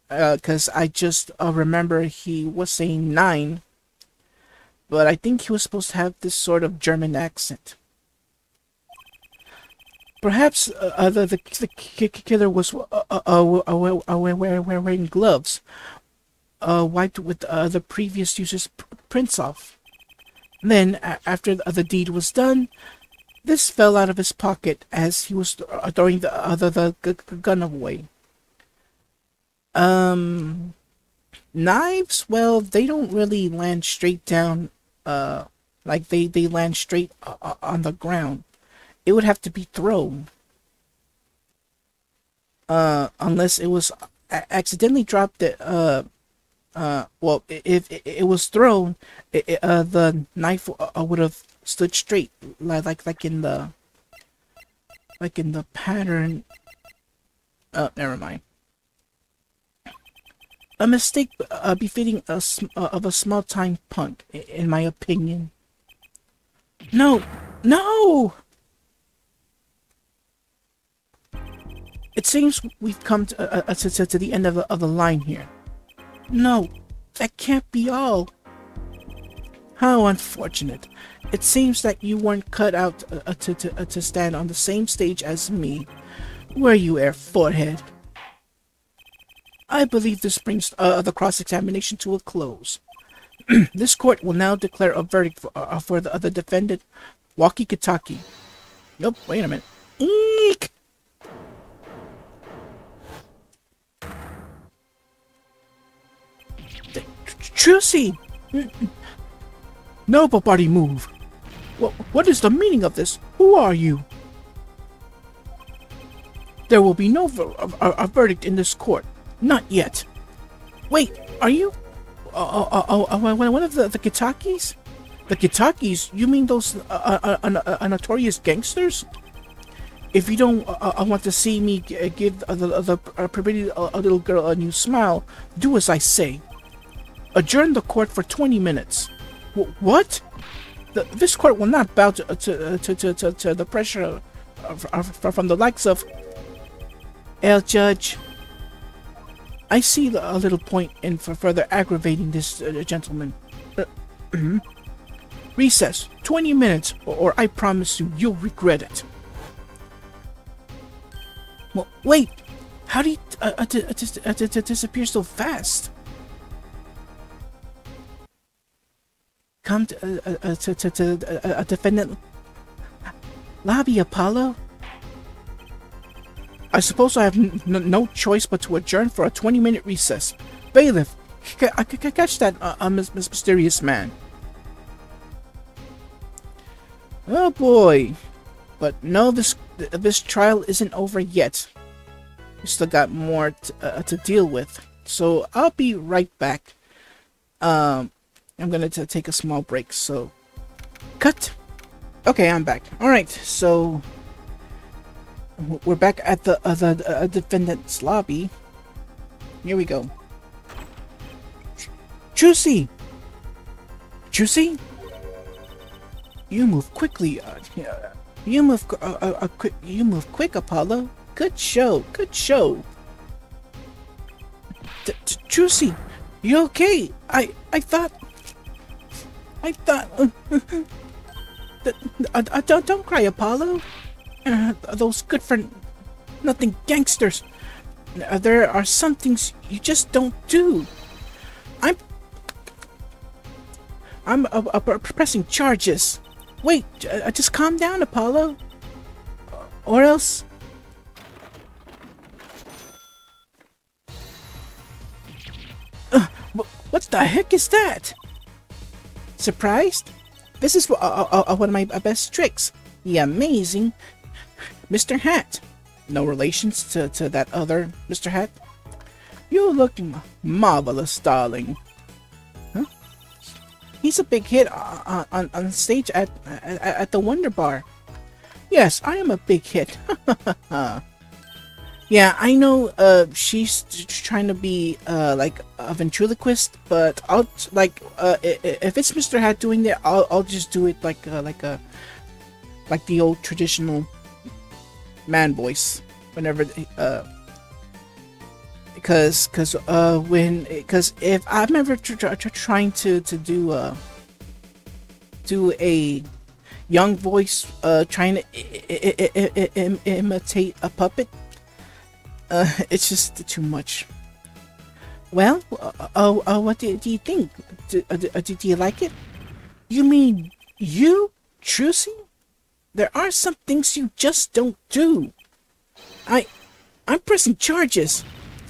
Because I just remember he was saying 9. But I think he was supposed to have this sort of German accent. Perhaps the killer was wearing gloves, wiped with the previous user's prints off. Then, after the deed was done, this fell out of his pocket as he was throwing the gun away. Knives? Well, they don't really land straight down, like they land straight on the ground. It would have to be thrown. unless it was accidentally dropped. Well, if it was thrown, the knife would have stood straight, like in the pattern. Never mind. A mistake befitting of a small-time punk, in my opinion. No, no. It seems we've come to the end of the line here. No, that can't be all. How unfortunate. It seems that you weren't cut out to stand on the same stage as me. Were you, Forehead? I believe this brings the cross-examination to a close. This court will now declare a verdict for the defendant, Wocky Kitaki. Nope, wait a minute. Eek! Trucy! Nobody move! What is the meaning of this? Who are you? There will be no verdict in this court. Not yet. Wait, are you... one of the Kitakis? The Kitakis? You mean those notorious gangsters? If you don't want to see me give the pretty little girl a new smile, do as I say. Adjourn the court for 20 minutes. What? This court will not bow to the pressure from the likes of... Judge, I see a little point in further aggravating this gentleman. Recess, 20 minutes, or I promise you, you'll regret it. Well, wait, how do you disappear so fast? Come to a defendant lobby, Apollo? I suppose I have no choice but to adjourn for a 20-minute recess. Bailiff, catch that mysterious man. Oh boy. But no, this trial isn't over yet. We still got more to deal with. So I'll be right back. I'm gonna take a small break, so... Cut! Okay, I'm back. Alright, so... We're back at the defendant's lobby. Here we go. Juicy! Juicy? You move quickly. You move quick, Apollo. Good show. Good show. Juicy, you okay? I thought. Don't cry, Apollo. Those good-for-nothing gangsters. There are some things you just don't do. I'm pressing charges. Wait, just calm down, Apollo. Or else... what the heck is that? Surprised? This is one of my best tricks. The amazing Mr. Hat. No relations to that other Mr. Hat? You look marvelous, darling. Huh? He's a big hit on stage at the Wonder Bar. Yes, I am a big hit. Yeah, I know she's trying to be like a ventriloquist, but I'll if it's Mr. Hat doing that, I'll just do it like the old traditional man voice whenever because if I'm ever trying to do a young voice trying to imitate a puppet, it's just too much. Well, what do you think? Do you like it? You mean you, Trucy? There are some things you just don't do. I'm pressing charges.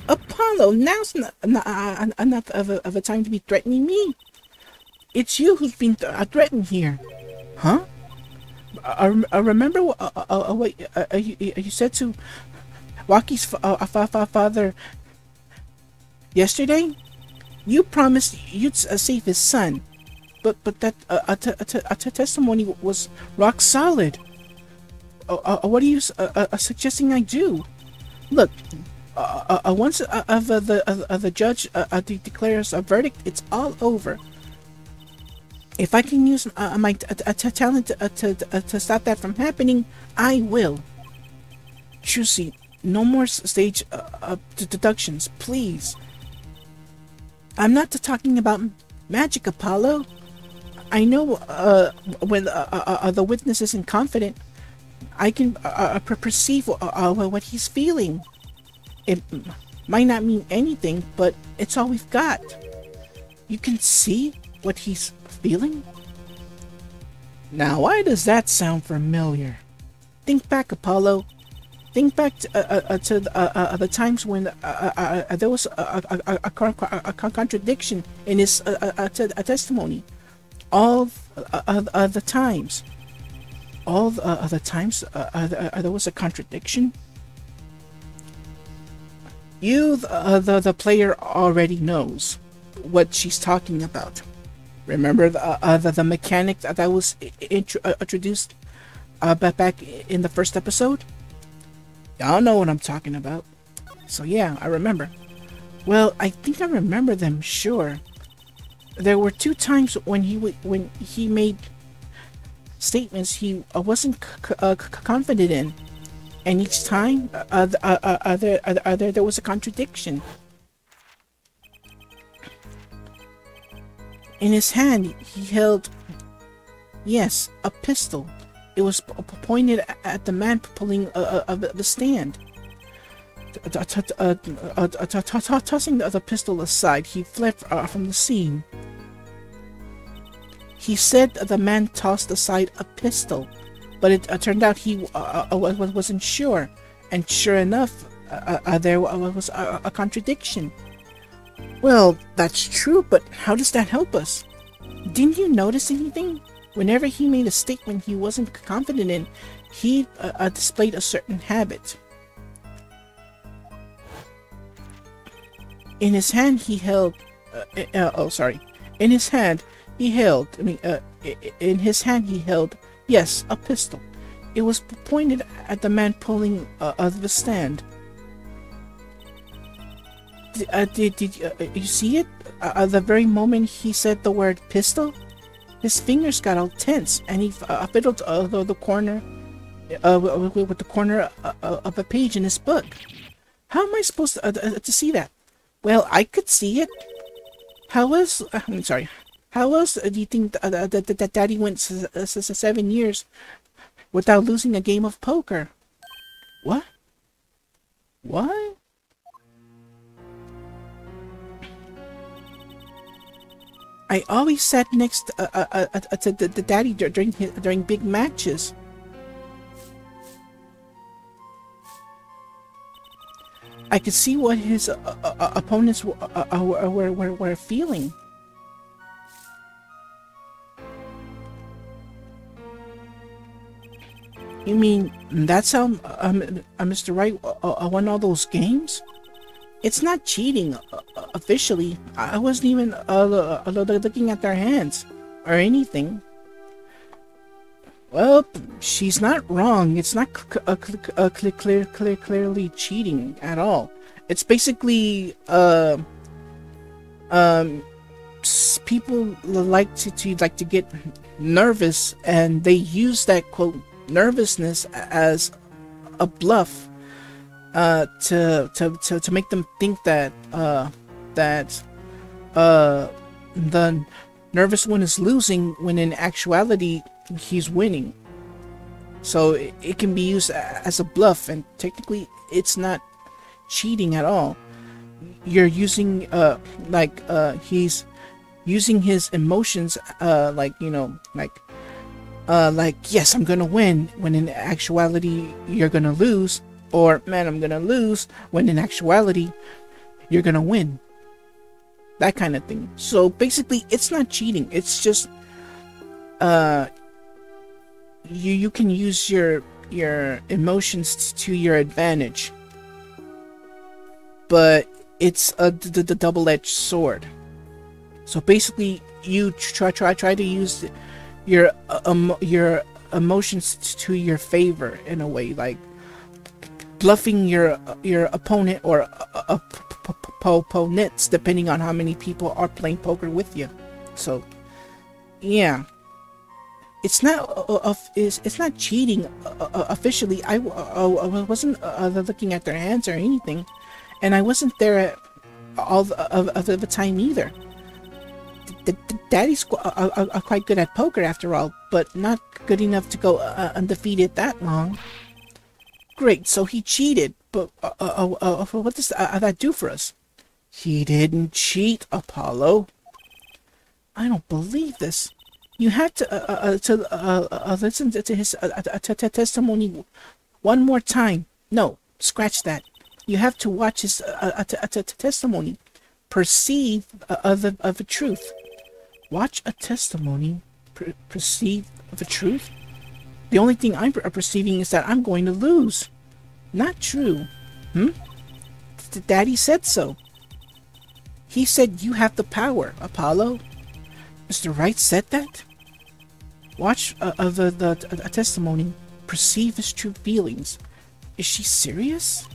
Apollo, now's not enough of a time to be threatening me. It's you who's been threatened here. Huh? I remember what you said to Rocky's father yesterday? You promised you'd save his son, but that testimony was rock solid. What are you suggesting I do? Look, once the judge declares a verdict, it's all over. If I can use my talent to stop that from happening, I will. Juicy, no more stage deductions, please. I'm not talking about magic, Apollo. I know when the witness isn't confident, I can perceive what he's feeling. It might not mean anything, but it's all we've got. You can see what he's feeling? Now, why does that sound familiar? Think back, Apollo. Think back to the times when there was a contradiction in his testimony. All the times. All the times there was a contradiction. You, the player, already knows what she's talking about. Remember the mechanic that was introduced back in the first episode? Y'all know what I'm talking about. So yeah, I remember. Well, I think I remember them, sure. There were 2 times when he made statements he wasn't confident in, and each time there was a contradiction. In his hand, he held, yes, a pistol. It was pointed at the man pulling the stand. Tossing the pistol aside, he fled from the scene. He said the man tossed aside a pistol, but it turned out he wasn't sure, and sure enough, there was a contradiction. Well, that's true, but how does that help us? Didn't you notice anything? Whenever he made a statement he wasn't confident in, he displayed a certain habit. In his hand he held... In his hand he held... in his hand he held, yes, a pistol. It was pointed at the man pulling the stand. Did you see it? The very moment he said the word pistol, his fingers got all tense, and he fiddled the corner with the corner of a page in his book. How am I supposed to see that? Well, I could see it. How else? I'm sorry. How else do you think that Daddy went 7 years without losing a game of poker? What? What? I always sat next to the Daddy during big matches. I could see what his opponents were feeling. You mean that's how Mr. Wright won all those games? It's not cheating, officially. I wasn't even looking at their hands or anything. Well, she's not wrong. It's not clearly cheating at all. It's basically people like to get nervous, and they use that quote nervousness as a bluff. To make them think that the nervous one is losing when in actuality he's winning. So it can be used as a bluff, and technically it's not cheating at all. You're using he's using his emotions like yes, I'm gonna win, when in actuality you're gonna lose. Or, man, I'm gonna lose, when in actuality, you're gonna win. That kind of thing. So, basically, it's not cheating. It's just, you can use your emotions to your advantage. but it's a double-edged sword. So basically, you try to use your emotions to your favor in a way, like bluffing your opponent or opponents, depending on how many people are playing poker with you. So, yeah, it's not cheating officially. I wasn't looking at their hands or anything, and I wasn't there all of the time either. Daddy's quite good at poker after all, but not good enough to go undefeated that long. Great, so he cheated, but what does that do for us? He didn't cheat, Apollo. I don't believe this. You have to listen to his testimony one more time. No, scratch that. You have to watch his testimony. Perceive of the truth. Watch a testimony. Perceive of the truth. The only thing I'm perceiving is that I'm going to lose. Not true. Daddy said so. He said you have the power, Apollo. Mr. Wright said that? Watch the testimony. Perceive his true feelings. Is she serious?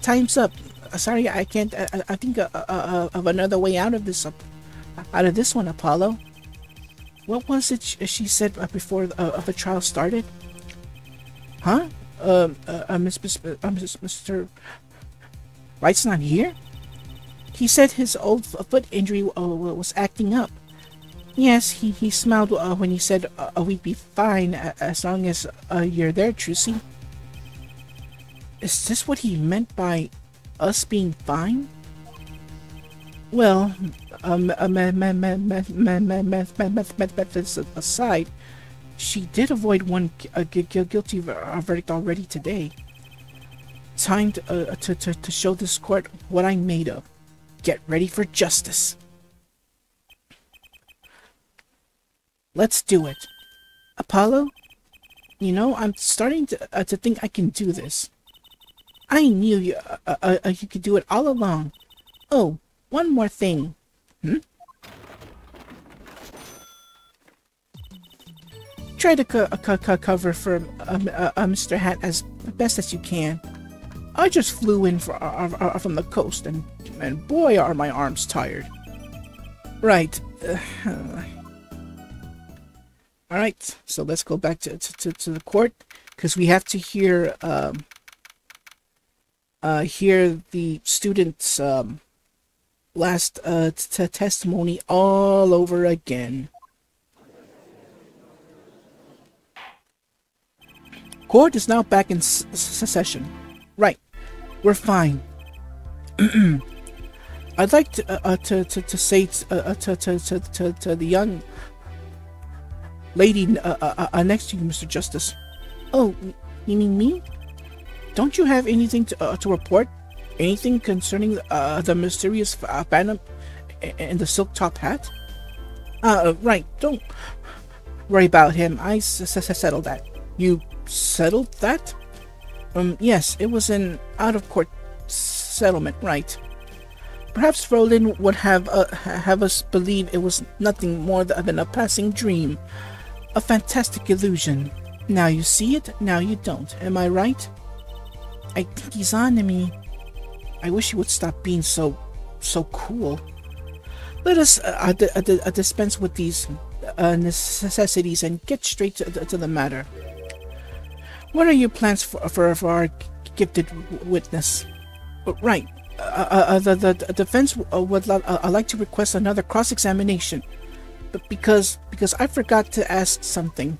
Time's up. Sorry, I can't. I think of another way out of this. Out of this one, Apollo. What was it she said before the trial started? Huh? Mr. Wright's not here? He said his old foot injury was acting up. Yes, he smiled when he said we'd be fine as long as you're there, Trucy. Is this what he meant by us being fine? Well, methods aside, she did avoid one guilty verdict already today. Time to show this court what I'm made of. Get ready for justice. Let's do it. Apollo, you know, I'm starting to think I can do this. I knew you could do it all along. Oh, one more thing. Try to cover for Mr. Hat as best as you can. I just flew in from the coast, and boy, are my arms tired. Right. All right. So let's go back to the court, because we have to hear the student's last testimony all over again. Court is now back in session. Right, we're fine. I'd like to say to the young lady next to you, Mr. Justice. Oh, you mean me? Don't you have anything to report? Anything concerning the mysterious phantom in the silk top hat? Right. Don't worry about him. I settled that. You settled that? Yes, it was an out-of-court settlement, right? Perhaps Frolin would have us believe it was nothing more than a passing dream, a fantastic illusion. Now you see it, now you don't. Am I right? I think he's on to me. I wish he would stop being so cool. Let us dispense with these necessities and get straight to the matter. What are your plans for our gifted witness? Right. The defense would like to request another cross-examination, but because I forgot to ask something.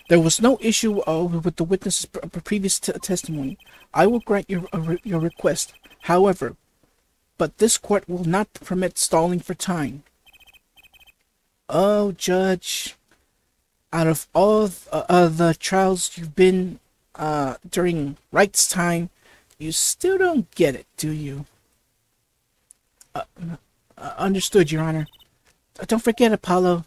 There was no issue with the witness's previous testimony. I will grant your request. However, but this court will not permit stalling for time. Oh, Judge, out of all the trials you've been during Wright's time, you still don't get it, do you? Understood, Your Honor. Don't forget, Apollo.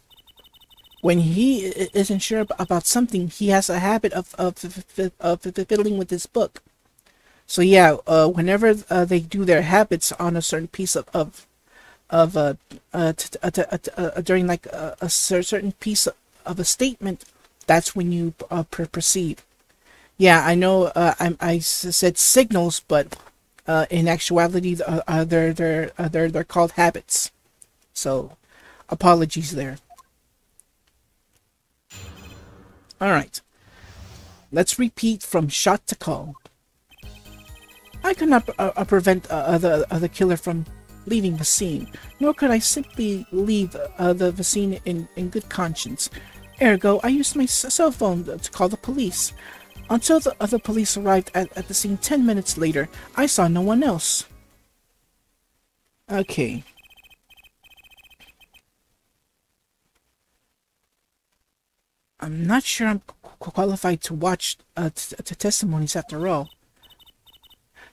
When he isn't sure about something, he has a habit of fiddling with his book. So yeah, whenever they do their habits on a certain piece of during like a certain piece of a statement, that's when you proceed. Yeah, I know. I said signals, but in actuality, they're called habits. So, apologies there. All right, let's repeat from shot to call. I could not prevent the killer from leaving the scene, nor could I simply leave the scene in good conscience. Ergo, I used my cell phone to call the police. Until the other police arrived at the scene 10 minutes later, I saw no one else. Okay. I'm not sure I'm qualified to watch testimonies after all.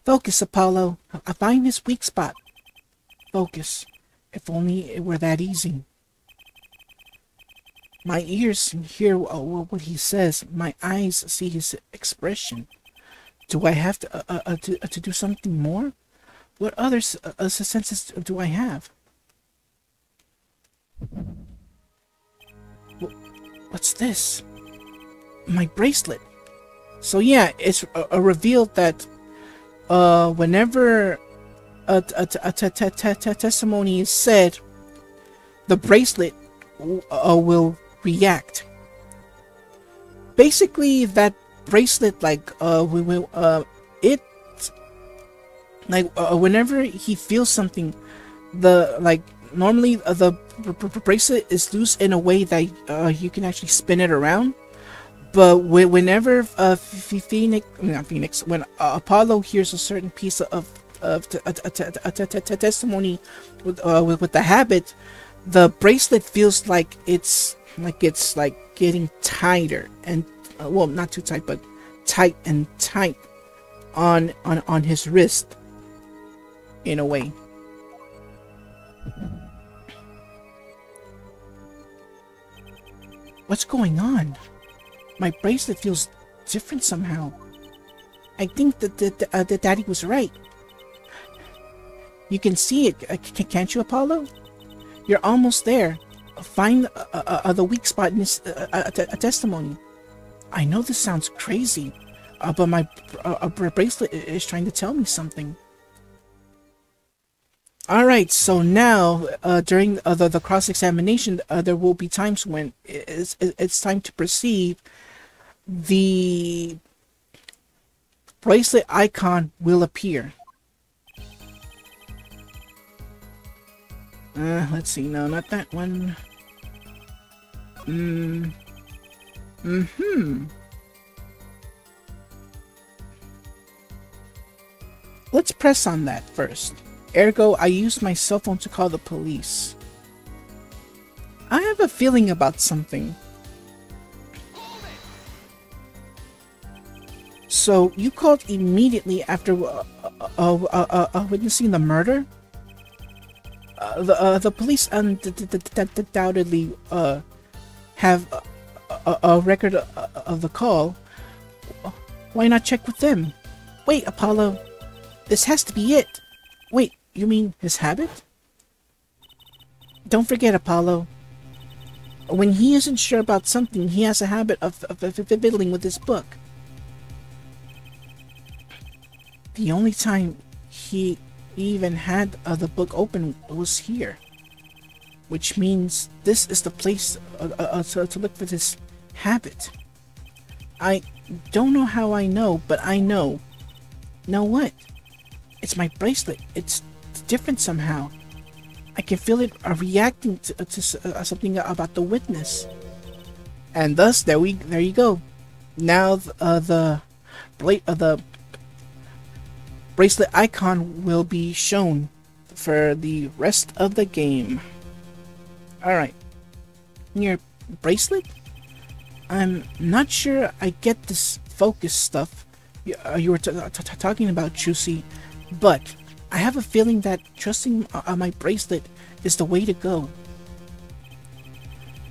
Focus, Apollo. Find his weak spot. Focus. If only it were that easy. My ears hear what he says. My eyes see his expression. Do I have to do something more? What other senses do I have? What's this? My bracelet. So yeah, it's revealed that whenever a testimony is said, the bracelet will react. Basically, that bracelet, like it, like whenever he feels something, normally the bracelet is loose in a way that you can actually spin it around. But whenever when Apollo hears a certain piece of testimony with the habit, the bracelet feels like it's getting tighter and well, not too tight, but tight and tight on his wrist in a way. What's going on? My bracelet feels different somehow. I think that Daddy was right. You can see it, can't you, Apollo? You're almost there. Find the weak spot in this testimony. I know this sounds crazy, but my bracelet is trying to tell me something. Alright, so now, during the cross-examination, there will be times when it's time to proceed. The bracelet icon will appear. Let's see, no, not that one. Let's press on that first. Ergo, I used my cell phone to call the police. I have a feeling about something. So, you called immediately after witnessing the murder? The police undoubtedly have a record of the call. Why not check with them? Wait, Apollo. This has to be it. Wait, you mean his habit? Don't forget, Apollo. When he isn't sure about something, he has a habit of fiddling with his book. The only time he even had the book open was here. Which means this is the place to look for this habit. I don't know how I know, but I know. Know what? It's my bracelet. It's different somehow. I can feel it reacting to something about the witness. And thus, there you go. Now the bracelet icon will be shown for the rest of the game. Alright. Your bracelet? I'm not sure I get this focus stuff you were talking about, Juicy, but I have a feeling that trusting my bracelet is the way to go.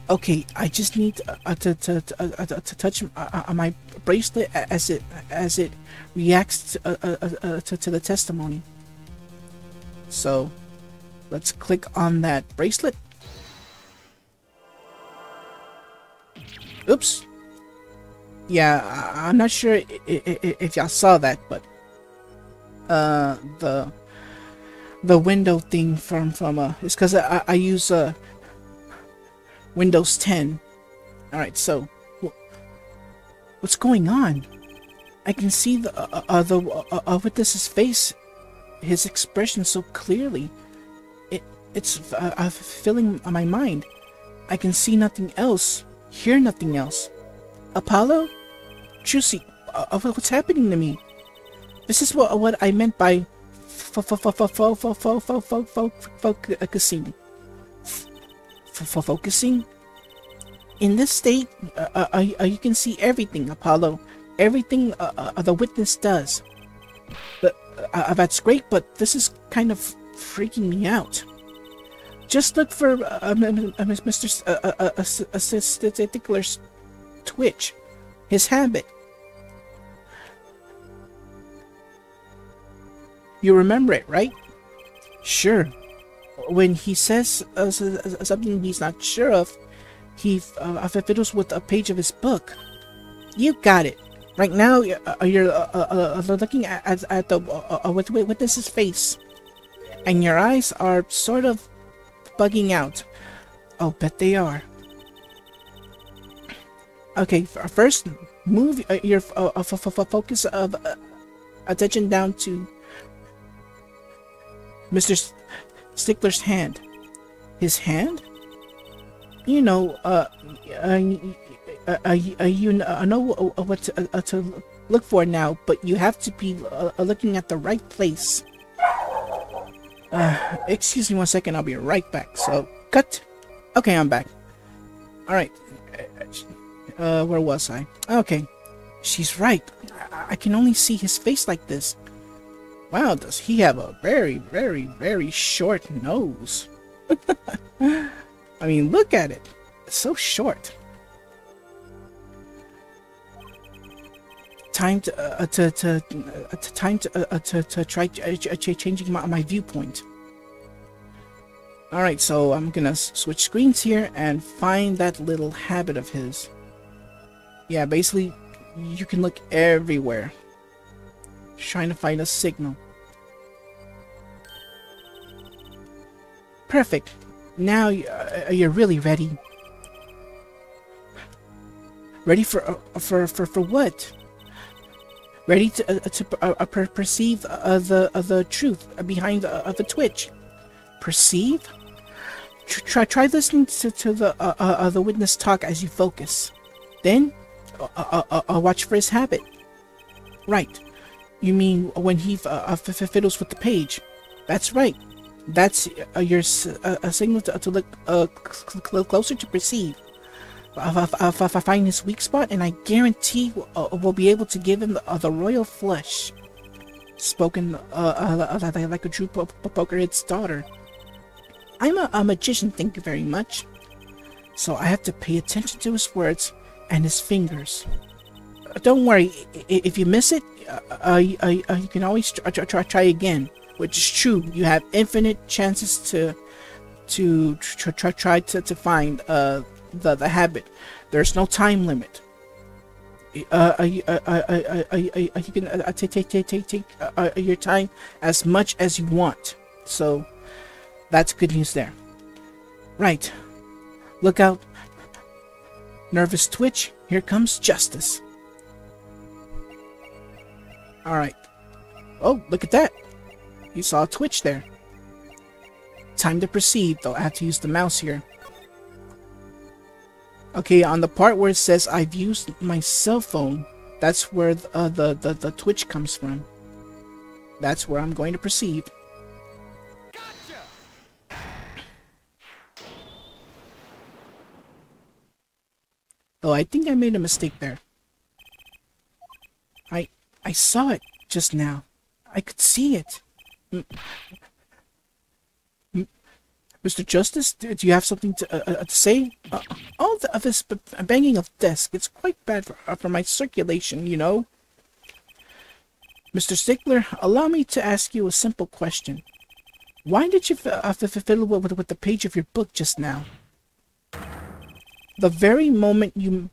Okay, I just need to touch my bracelet as it reacts to the testimony. So let's click on that bracelet. Oops. Yeah, I'm not sure if y'all saw that, but the window thing from it's because I use Windows 10. All right, so what's going on? I can see the witness's face, his expression so clearly. It's filling my mind. I can see nothing else, hear nothing else. Apollo? Juicy, what's happening to me? This is what I meant by focusing. Focusing? In this state, you can see everything, Apollo. Everything the witness does. But that's great, but this is kind of freaking me out. Just look for Mr. Stickler's twitch, his habit. You remember it, right? Sure. When he says something he's not sure of, he fiddles with a page of his book. You got it. Right now, you're looking at the witness's face, and your eyes are sort of bugging out. I'll bet they are. Okay, first, move your focus of attention down to Mr. Stickler's hand. His hand? You know, you know what to look for now, but you have to be looking at the right place. Excuse me 1 second, I'll be right back. So, cut. Okay, I'm back. Alright. Where was I? Okay. She's right. I can only see his face like this. Wow, does he have a very, very, very short nose. I mean, look at it. It's so short. Time to try changing my viewpoint. All right, so I'm gonna switch screens here and find that little habit of his. Yeah, basically, you can look everywhere, trying to find a signal. Perfect. Now you're really ready. Ready for what? Ready to perceive the truth behind the twitch. Perceive? Try listening to the witness talk as you focus. Then, watch for his habit. Right. You mean when he fiddles with the page? That's right. That's your signal to look closer to perceive. Find his weak spot, and I guarantee we'll be able to give him the royal flush. Spoken like a true pokerhead's daughter. I'm a magician, thank you very much. So I have to pay attention to his words and his fingers. Don't worry, if you miss it, you can always try again. Which is true. You have infinite chances to try to find the habit. There's no time limit. You can take your time as much as you want. So that's good news there. Right. Look out. Nervous twitch. Here comes justice. Alright. Oh, look at that. You saw a twitch there. Time to proceed, though I have to use the mouse here. Okay, on the part where it says I've used my cell phone, that's where the twitch comes from. That's where I'm going to proceed. Gotcha. Oh, I think I made a mistake there. I saw it just now. I could see it. Mr. Justice, do you have something to say? All of this banging of desk, it's quite bad for my circulation, you know. Mr. Stickler, allow me to ask you a simple question. Why did you fiddle with the page of your book just now? The very moment you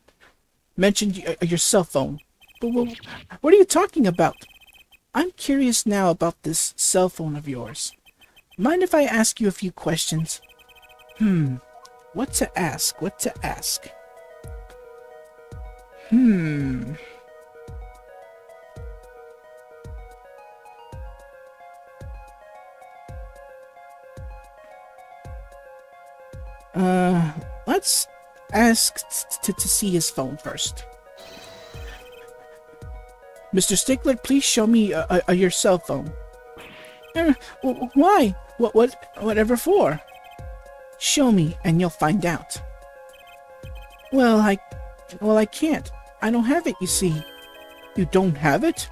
mentioned your cell phone. But what are you talking about? I'm curious now about this cell phone of yours. Mind if I ask you a few questions? What to ask? What to ask? Let's ask to see his phone first. Mr. Stickler, please show me your cell phone. Why? Whatever for? Show me, and you'll find out. Well, I can't. I don't have it, you see. You don't have it?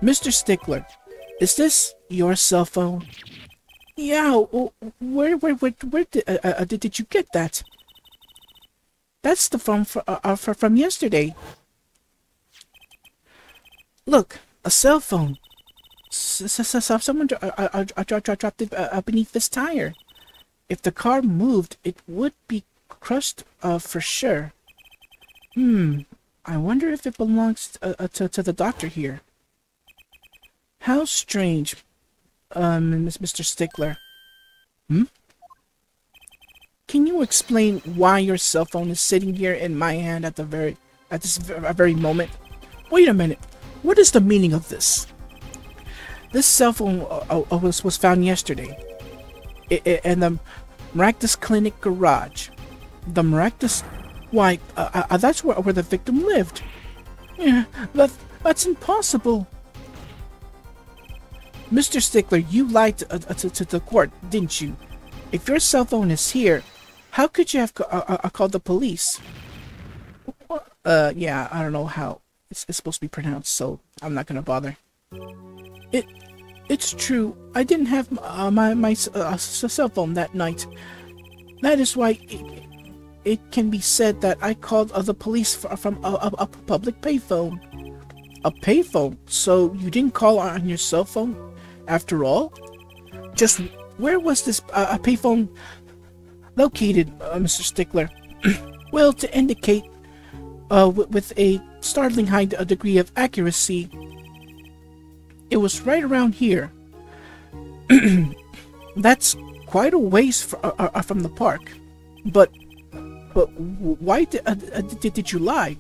Mr. Stickler, is this your cell phone? Yeah, where did you get that? That's the phone from yesterday. Look, a cell phone. Someone dropped it beneath this tire. If the car moved, it would be crushed for sure. I wonder if it belongs to the doctor here. How strange, Mr. Stickler. Can you explain why your cell phone is sitting here in my hand at this very moment? Wait a minute. What is the meaning of this? This cell phone was found yesterday in the Maractus Clinic garage. The Maractus? Why, that's where the victim lived. Yeah, that's impossible. Mr. Stickler, you lied to the court, didn't you? If your cell phone is here, how could you have called the police? Yeah, I don't know how it's supposed to be pronounced, so I'm not gonna bother. It's true. I didn't have my cell phone that night. That is why it can be said that I called the police from a public payphone. A payphone? So you didn't call on your cell phone after all? Just where was this payphone located, Mr. Stickler? Well, to indicate with a startling high degree of accuracy, it was right around here. That's quite a ways from the park. But why did you lie?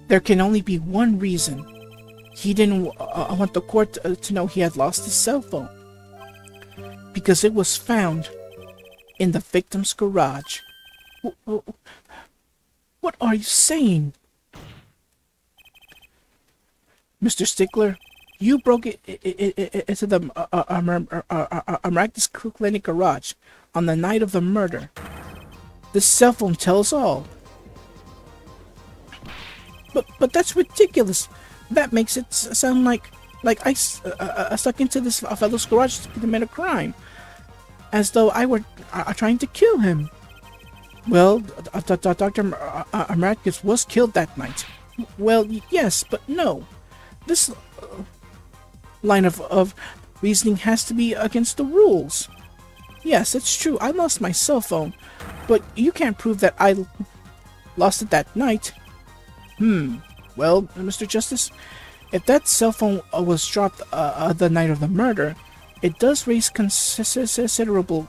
There can only be one reason. He didn't want the court to know he had lost his cell phone. Because it was found in the victim's garage. What are you saying? Mr. Stickler, you broke it into the Maractus Clinic garage on the night of the murder. This cell phone tells all. But that's ridiculous. That makes it sound like I stuck into this fellow's garage to commit a crime, as though I were trying to kill him. Well, Dr. Maractus was killed that night. Well, yes, but no. This line of reasoning has to be against the rules. Yes, it's true. I lost my cell phone, but you can't prove that I lost it that night. Well, Mr. Justice, if that cell phone was dropped the night of the murder, it does raise considerable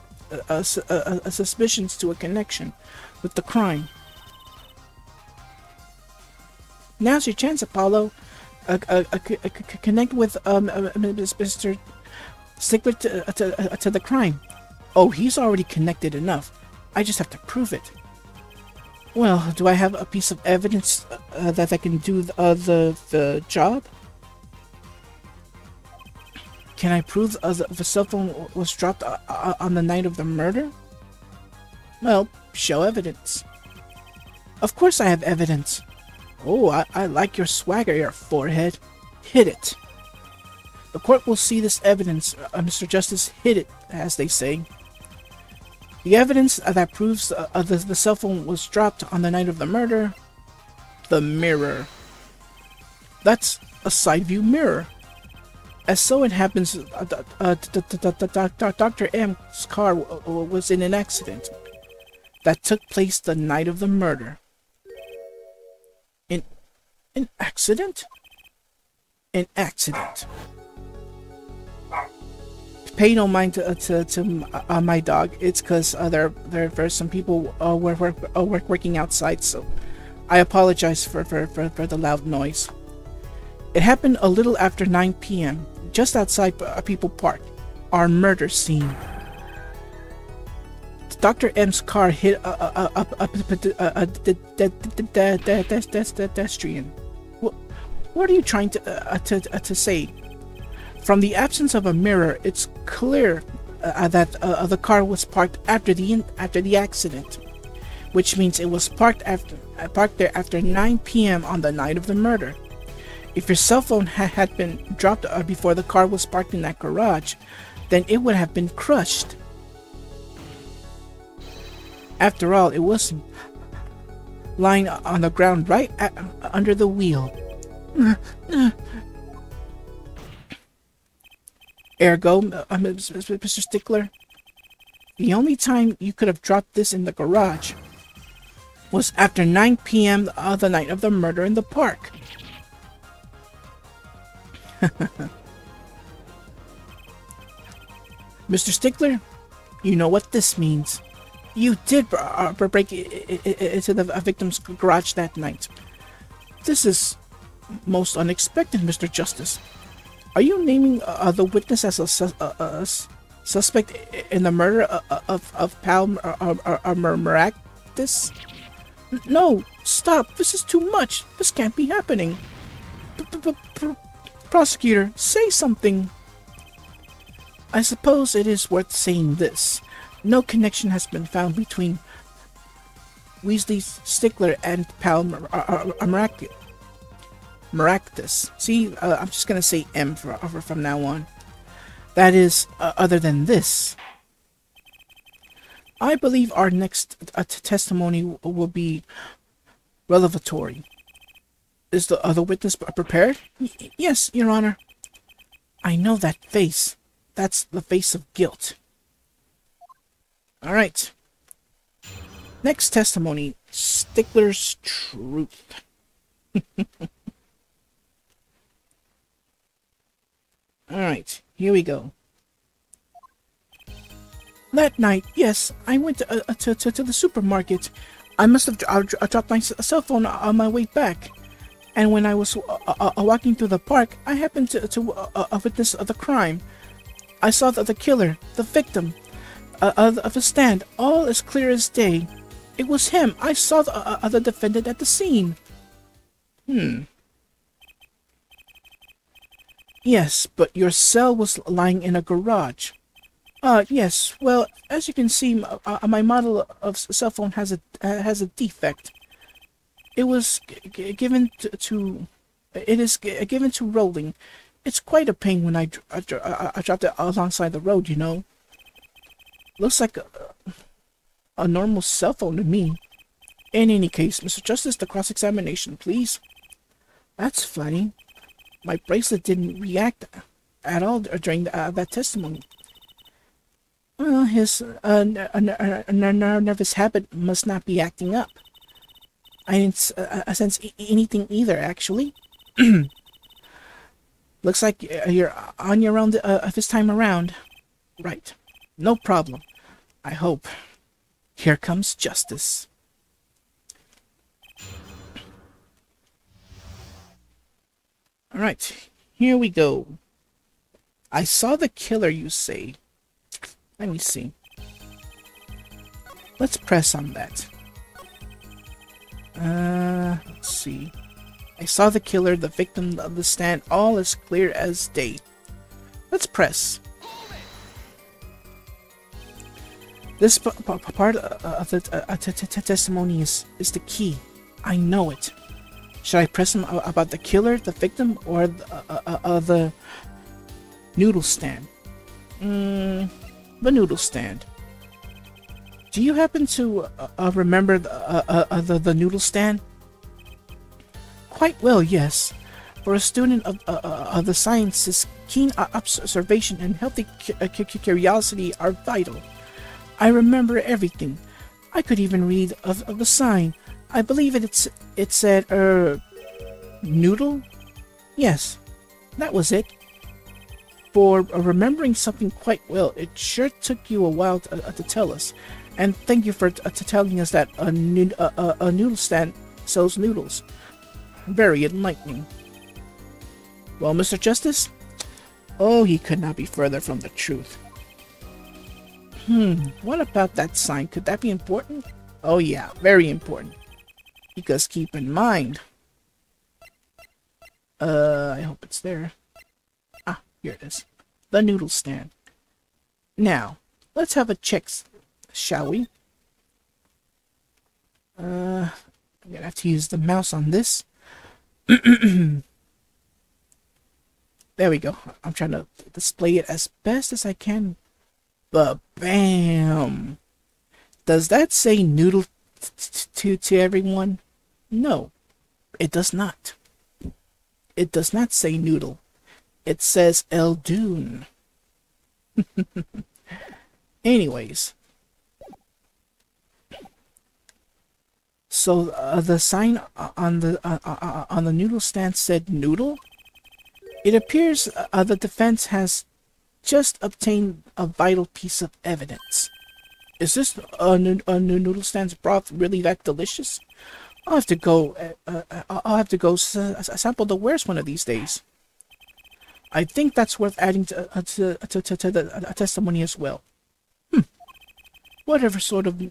suspicions to a connection with the crime. Now's your chance, Apollo. Connect with Mr. Stickler to the crime. Oh, he's already connected enough. I just have to prove it. Well, do I have a piece of evidence that I can do the job? Can I prove the cell phone was dropped on the night of the murder? Well, show evidence. Of course I have evidence. Oh, I like your swagger, your forehead. Hit it. The court will see this evidence, Mr. Justice. Hit it, as they say. The evidence that proves the cell phone was dropped on the night of the murder. The mirror. That's a side view mirror. As so it happens, Dr. M's car was in an accident that took place the night of the murder. An accident? An accident. Pay no mind to my dog. It's because there's some people working outside, so I apologize for the loud noise. It happened a little after 9 p.m. just outside People Park, our murder scene. Dr. M's car hit a pedestrian. What are you trying to say? From the absence of a mirror, it's clear that the car was parked after the accident, which means it was parked there after 9 p.m. on the night of the murder. If your cell phone had been dropped before the car was parked in that garage, then it would have been crushed. After all, it was lying on the ground right under the wheel. Ergo, Mr. Stickler, the only time you could have dropped this in the garage was after 9 p.m. The night of the murder in the park. Mr. Stickler, you know what this means. You did break into the victim's garage that night. This is most unexpected, Mr. Justice. Are you naming the witness as a suspect in the murder of Pal Maractus? No, stop. This is too much. This can't be happening. Prosecutor, say something. I suppose it is worth saying this. No connection has been found between Weasley Stickler and Pal Maractus. See, I'm just gonna say M from now on. That is, other than this. I believe our next testimony will be revelatory. Is the other witness prepared? Yes, Your Honor. I know that face. That's the face of guilt. Alright. Next testimony. Stickler's truth. Alright, here we go. That night, yes, I went to the supermarket. I must have dropped my cell phone on my way back. And when I was walking through the park, I happened to witness the crime. I saw the killer, the victim, of the stand, all as clear as day. It was him. I saw the defendant at the scene. Yes, but your cell was lying in a garage. Yes. Well, as you can see, my model of cell phone has a defect. It was given to rolling. It's quite a pain when I dropped it alongside the road, you know. Looks like a normal cell phone to me. In any case, Mr. Justice, the cross-examination, please. That's funny. My bracelet didn't react at all during that testimony. Well, his nervous habit must not be acting up. I didn't sense anything either, actually. Looks like you're on your own this time around. Right. No problem. I hope. Here comes justice. Alright, here we go. I saw the killer, you say. Let me see. Let's press on that. Let's see. I saw the killer, the victim of the stand, all as clear as day. Let's press. This part of the testimony is the key. I know it. Should I press him about the killer, the victim, or the noodle stand? The noodle stand. do you happen to remember the noodle stand? Quite well, yes. For a student of the sciences, keen observation and healthy curiosity are vital. I remember everything. I could even read of the sign. I believe it said, noodle? Yes, that was it. For remembering something quite well, it sure took you a while to tell us. And thank you for telling us that a noodle stand sells noodles. Very enlightening. Well, Mr. Justice? Oh, he could not be further from the truth. What about that sign? Could that be important? Oh yeah, very important. Because keep in mind... I hope it's there. Ah, here it is. The noodle stand. Now, let's have a check, shall we? I'm gonna have to use the mouse on this. There we go. I'm trying to display it as best as I can. But bam! Does that say noodle to everyone? No, it does not. It does not say noodle. It says El Dune. Anyways. So the sign on the noodle stand said noodle. It appears the defense has just obtained a vital piece of evidence. Is this a noodle stand's broth really that delicious? I'll have to go. I'll have to go sample the wares one of these days. I think that's worth adding to the testimony as well. Whatever sort of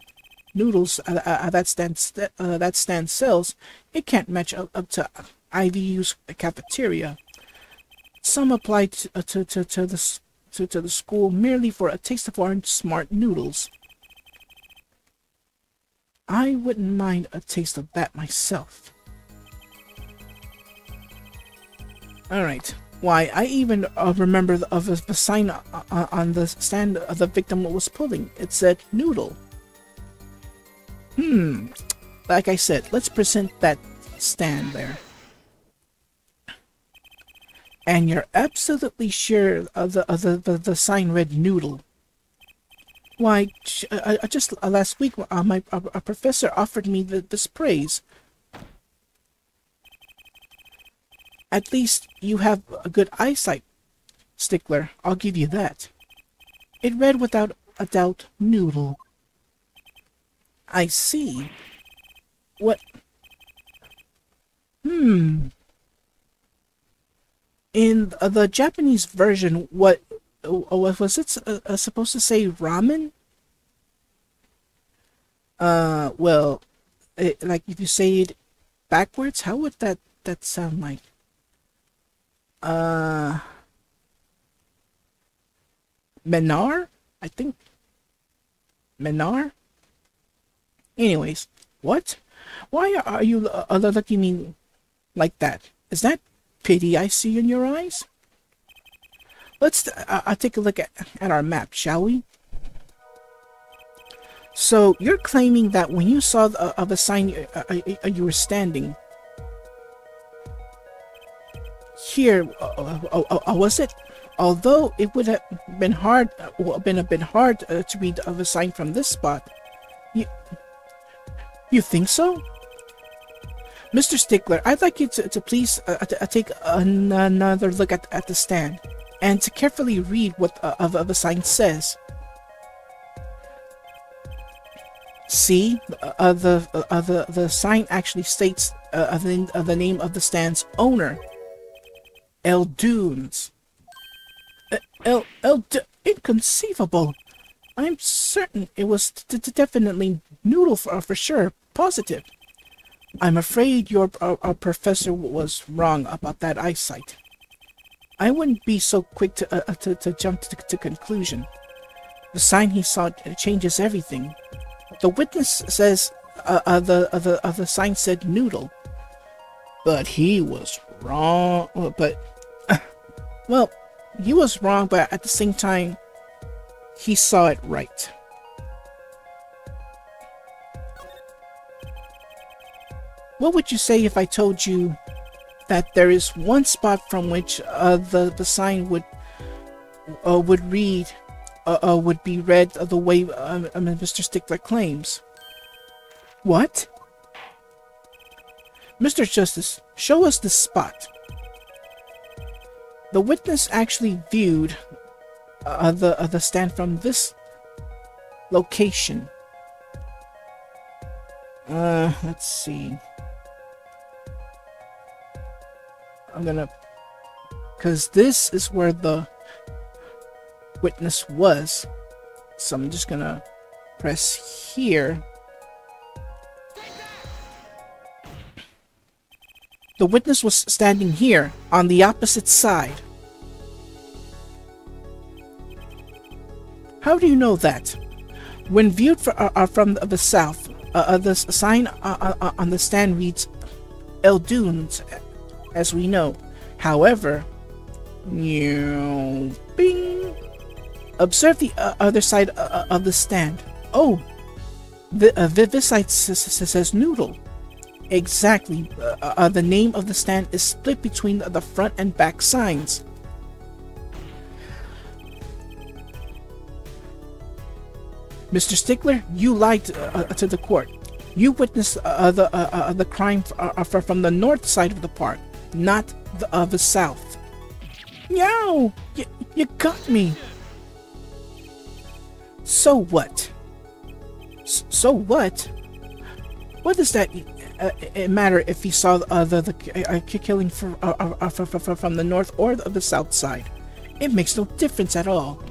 noodles that stand sells, it can't match up to IVU's cafeteria. Some applied to the school merely for a taste of our smart noodles. I wouldn't mind a taste of that myself. Alright. Why, I even remember the sign on the stand the victim was pulling. It said noodle. Like I said, let's present that stand there. And you're absolutely sure the sign read noodle. Why, just last week, my professor offered me this praise. At least you have a good eyesight, Stickler. I'll give you that. It read without a doubt noodle. I see. What? In the Japanese version, what was it supposed to say? Ramen? Well, like if you say it backwards, how would that sound like? Menar? I think. Menar? Anyways, what? Why are you looking at me like that? Is that pity I see in your eyes? Let's take a look at our map, shall we? So, you're claiming that when you saw the sign you were standing here, was it? Although it would have been a bit hard to read of a sign from this spot. You think so? Mr. Stickler, I'd like you to please take another look at the stand, and to carefully read what the sign says. See, the sign actually states the name of the stand's owner, El Dunes. Inconceivable! I'm certain it was definitely noodle for sure, positive. I'm afraid your professor was wrong about that eyesight. I wouldn't be so quick to jump to conclusion. The sign he saw changes everything. The witness says the sign said noodle, but he was wrong. Well, he was wrong, but at the same time, he saw it right. What would you say if I told you that there is one spot from which the sign would read would be read the way Mr. Stickler claims? What? Mr. Justice, show us the spot. The witness actually viewed the stand from this location. Let's see. I'm gonna... Because this is where the witness was. So I'm just gonna press here. The witness was standing here, on the opposite side. How do you know that? When viewed from the south, the sign on the stand reads El Dunes, as we know. However, bing. Observe the other side of the stand. Oh, this side says Noodle. Exactly. The name of the stand is split between the front and back signs. Mr. Stickler, you lied to the court. You witnessed the crime from the north side of the park, not the south. Yow! You got me! So what? So what? What does that matter if he saw the killing from the north or the south side? It makes no difference at all.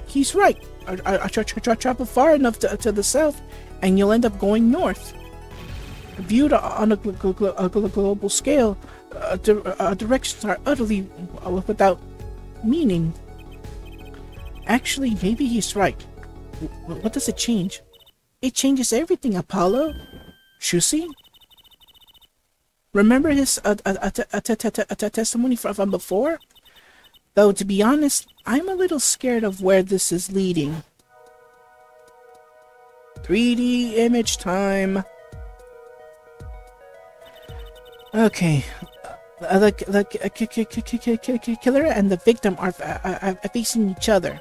He's right. I travel far enough to the south, and you'll end up going north. Viewed on a global scale, directions are utterly without meaning. Actually, maybe he's right. What does it change? It changes everything, Apollo. Shusi? Remember his testimony from before? Though, to be honest, I'm a little scared of where this is leading. 3D image time. Okay. The killer and the victim are facing each other.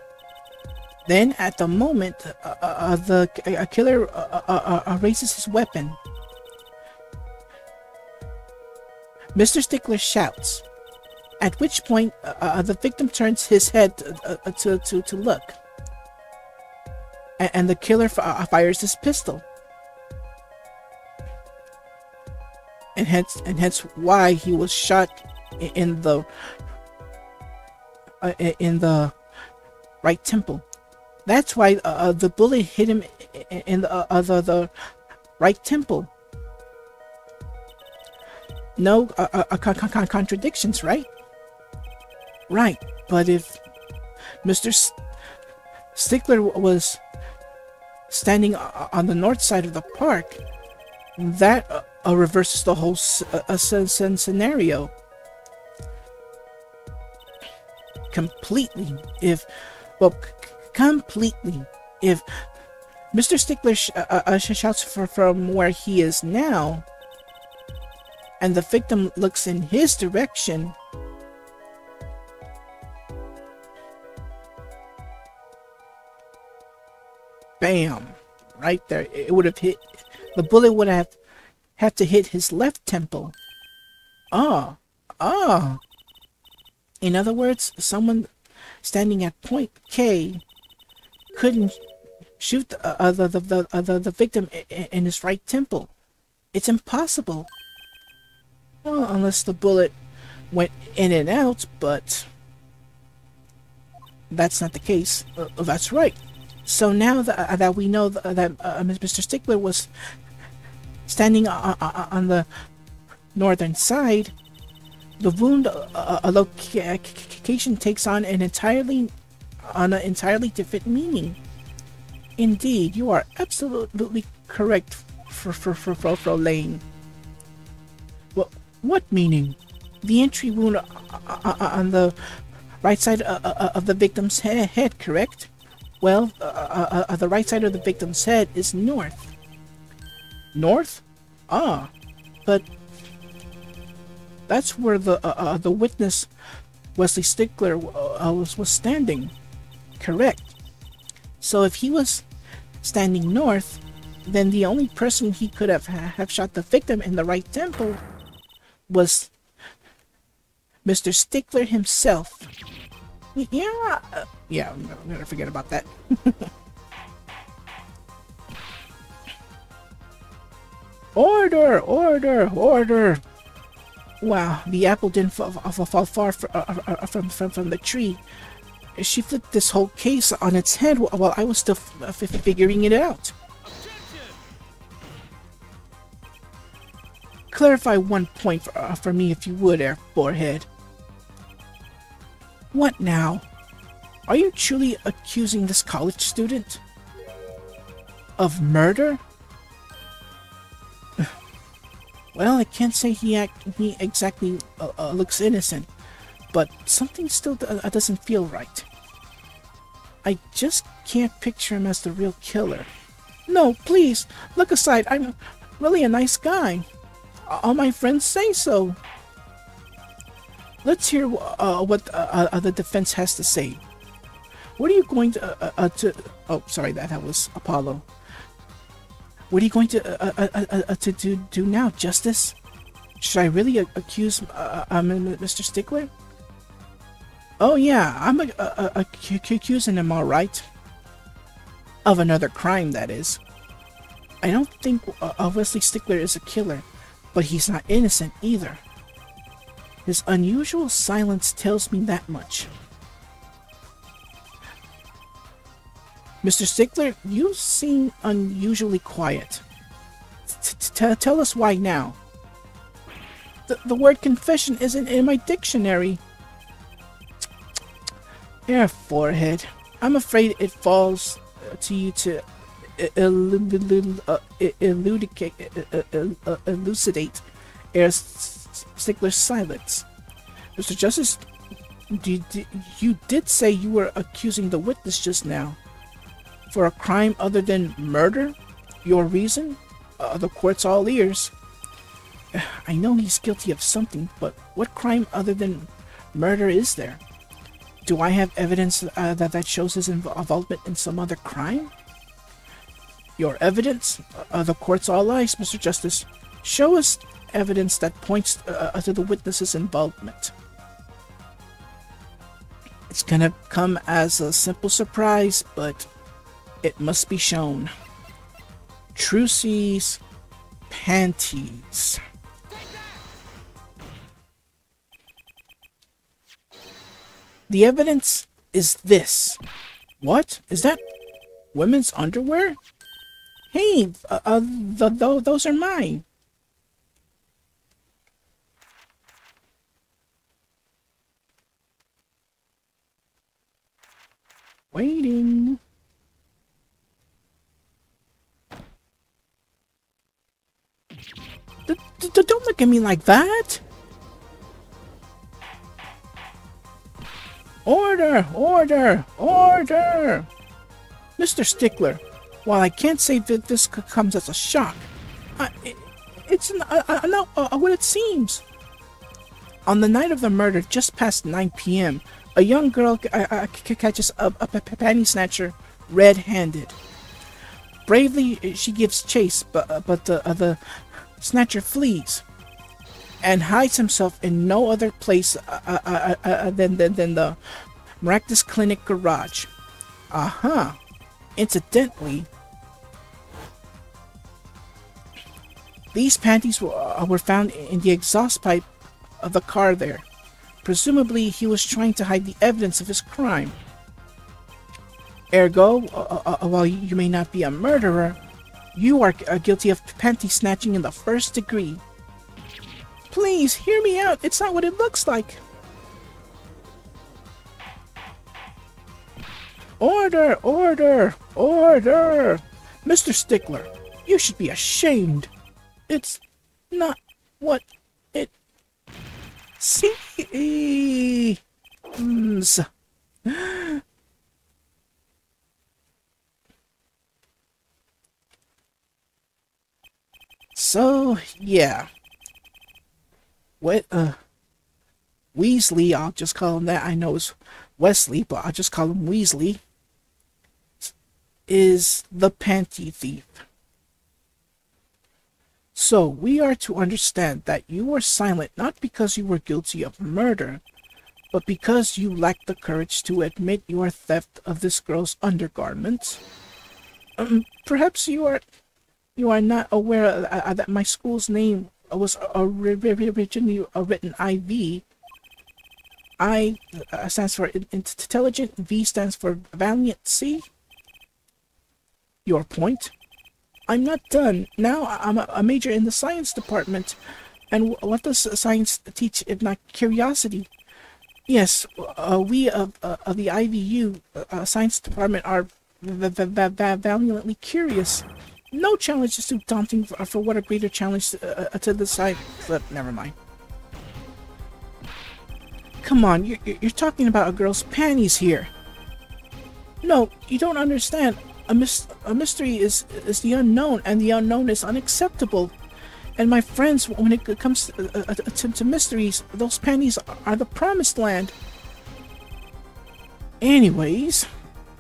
Then, at the moment, the killer raises his weapon. Mr. Stickler shouts, at which point the victim turns his head to look. And the killer fires his pistol. And hence why he was shot in the right temple. That's why the bullet hit him in the right temple. No contradictions, right? Right, but if Mr. Stickler was standing on the north side of the park, that reverses the whole scenario completely. Completely. If Mr. Stickler shouts from where he is now, and the victim looks in his direction, bam! Right there. It would have hit. The bullet would have had to hit his left temple. In other words, someone standing at point K couldn't shoot the victim in his right temple. It's impossible. Well, unless the bullet went in and out, but that's not the case. That's right. So now that we know that Mr. Stickler was standing on the northern side, the wound location takes on an entirely different meaning. Indeed, you are absolutely correct, Fro Lane. Well, what meaning? The entry wound on the right side of the victim's head, correct? Well, the right side of the victim's head is north. North? But that's where the witness, Wesley Stickler, was standing. Correct. So if he was standing north, then the only person he could have shot the victim in the right temple was Mr. Stickler himself. Yeah, yeah, I'm gonna forget about that. Order, order, order! Wow, the apple didn't fall far from the tree. She flipped this whole case on its head while I was still figuring it out. Clarify one point for me if you would, Air Forehead. What now? Are you truly accusing this college student of murder? Well, I can't say he exactly looks innocent, but something still doesn't feel right. I just can't picture him as the real killer. No, please, look aside. I'm really a nice guy. All my friends say so. Let's hear what the defense has to say. What are you going to... Oh, sorry, that was Apollo. What are you going to do now, Justice? Should I really accuse Mr. Stickler? Oh yeah, I'm accusing him, all right. Of another crime, that is. I don't think Wesley Stickler is a killer, but he's not innocent either. His unusual silence tells me that much. Mr. Stickler, you seem unusually quiet. Tell us why now. The word confession isn't in my dictionary. Air Forehead, I'm afraid it falls to you to elucidate Air Stickler's silence. Mr. Justice, you did say you were accusing the witness just now. For a crime other than murder? Your reason? The court's all ears. I know he's guilty of something, but what crime other than murder is there? Do I have evidence that shows his involvement in some other crime? Your evidence? The court's all eyes, Mr. Justice. Show us evidence that points to the witness's involvement. It's gonna come as a simple surprise, but it must be shown. Trucy's panties. The evidence is this. What? Is that women's underwear? Hey, those are mine. Waiting. Don't look at me like that! Order! Order! Order! Mr. Stickler, while I can't say that this comes as a shock, it's not what it seems. On the night of the murder, just past 9 p.m., a young girl catches a panty snatcher red-handed. Bravely, she gives chase, but the snatcher flees and hides himself in no other place than the Miraculous Clinic garage. Incidentally, these panties were found in the exhaust pipe of the car there. Presumably, he was trying to hide the evidence of his crime. Ergo, while you may not be a murderer, you are guilty of panty snatching in the first degree. Please, hear me out. It's not what it looks like. Order! Order! Order! Mr. Stickler, you should be ashamed. It's not what it seems. So, yeah, Weasley, I'll just call him that. I know it's Wesley, but I'll just call him Weasley, is the panty thief. So we are to understand that you were silent not because you were guilty of murder, but because you lacked the courage to admit your theft of this girl's undergarments. Perhaps you are not aware that my school's name was originally written IV. I stands for intelligent, V stands for valiant, C? Your point? I'm not done. Now I'm a major in the science department. And what does science teach if not curiosity? Yes, we of the IVU science department are valiantly curious. No challenge is too daunting for what a greater challenge to the side. But never mind. Come on, you're talking about a girl's panties here. No, you don't understand. A mystery is the unknown, and the unknown is unacceptable. And my friends, when it comes to mysteries, those panties are the promised land. Anyways,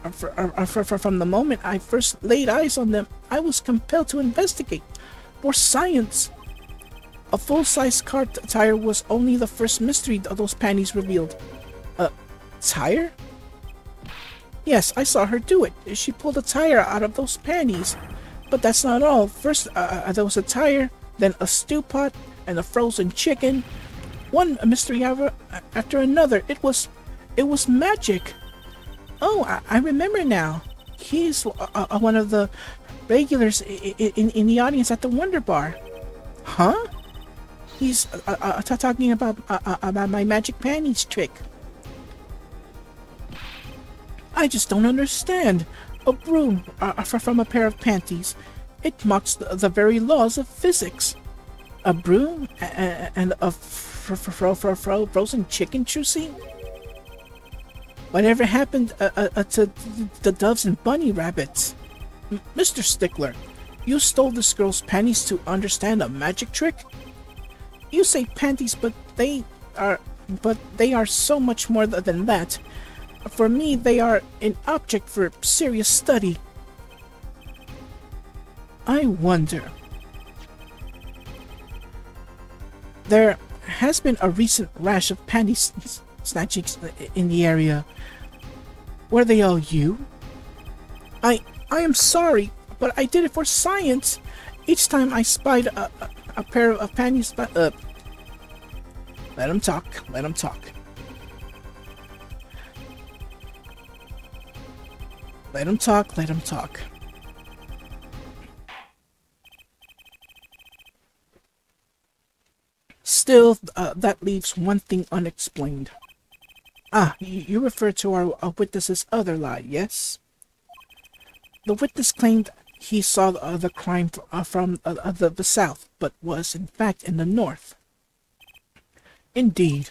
from the moment I first laid eyes on them, I was compelled to investigate for science. A full-size car tire was only the first mystery those panties revealed. Tire? Yes, I saw her do it. She pulled a tire out of those panties. But that's not all. First, there was a tire, then a stew pot, and a frozen chicken. One mystery after another. It was magic. Oh, I remember now. He's one of the regulars in the audience at the Wonder Bar. Huh? He's talking about my magic panties trick. I just don't understand. A broom from a pair of panties. It mocks the very laws of physics. A broom and a frozen chicken, Trucy? Whatever happened to the doves and bunny rabbits? Mr. Stickler, you stole this girl's panties to understand a magic trick? You say panties, but they are so much more than that. For me, they are an object for serious study. I wonder. There has been a recent rash of panty snatching in the area. Were they all you? I am sorry, but I did it for science. Each time I spied a pair of panties. Let him talk. Let him talk. Let him talk. Let him talk. Still, that leaves one thing unexplained. Ah, you refer to our witness's other lie, yes? The witness claimed he saw the crime from the south, but was in fact in the north. Indeed.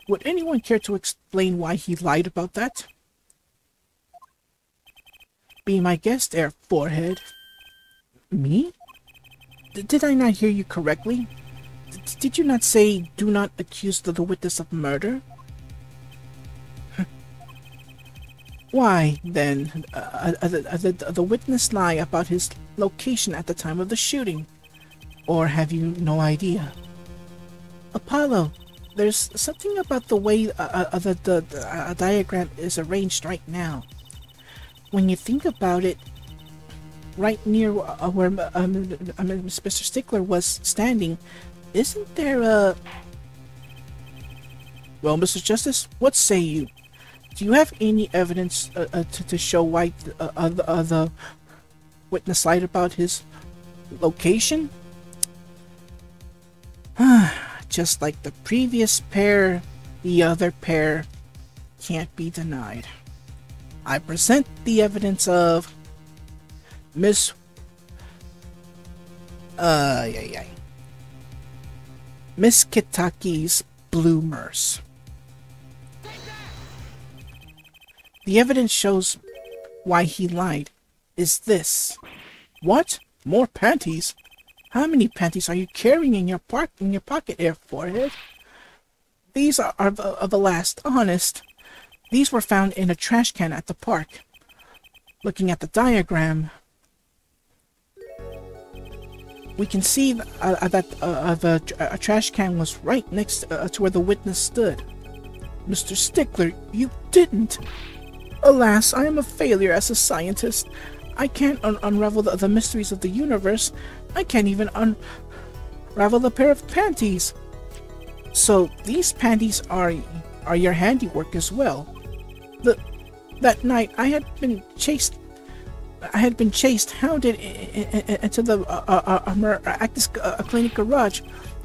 Would anyone care to explain why he lied about that? Be my guest, Air Forehead. Me? Did I not hear you correctly? Did you not say, do not accuse the witness of murder? Why, then, the witness lie about his location at the time of the shooting? Or have you no idea? Apollo, there's something about the way the diagram is arranged right now. When you think about it, right near where Mr. Stickler was standing, isn't there a... Well, Mr. Justice, what say you? Do you have any evidence to show why the witness lied about his location? Just like the previous pair, the other pair can't be denied. I present the evidence of Miss Miss Kitaki's bloomers. The evidence shows why he lied is this. What? More panties? How many panties are you carrying in your pocket, Airforehead? These are the last, honest. These were found in a trash can at the park. Looking at the diagram, we can see that the trash can was right next to where the witness stood. Mr. Stickler, you didn't! Alas, I am a failure as a scientist. I can't unravel the mysteries of the universe. I can't even unravel a pair of panties. So these panties are your handiwork as well. That night I had been chased, hounded into the Actus Clinic garage.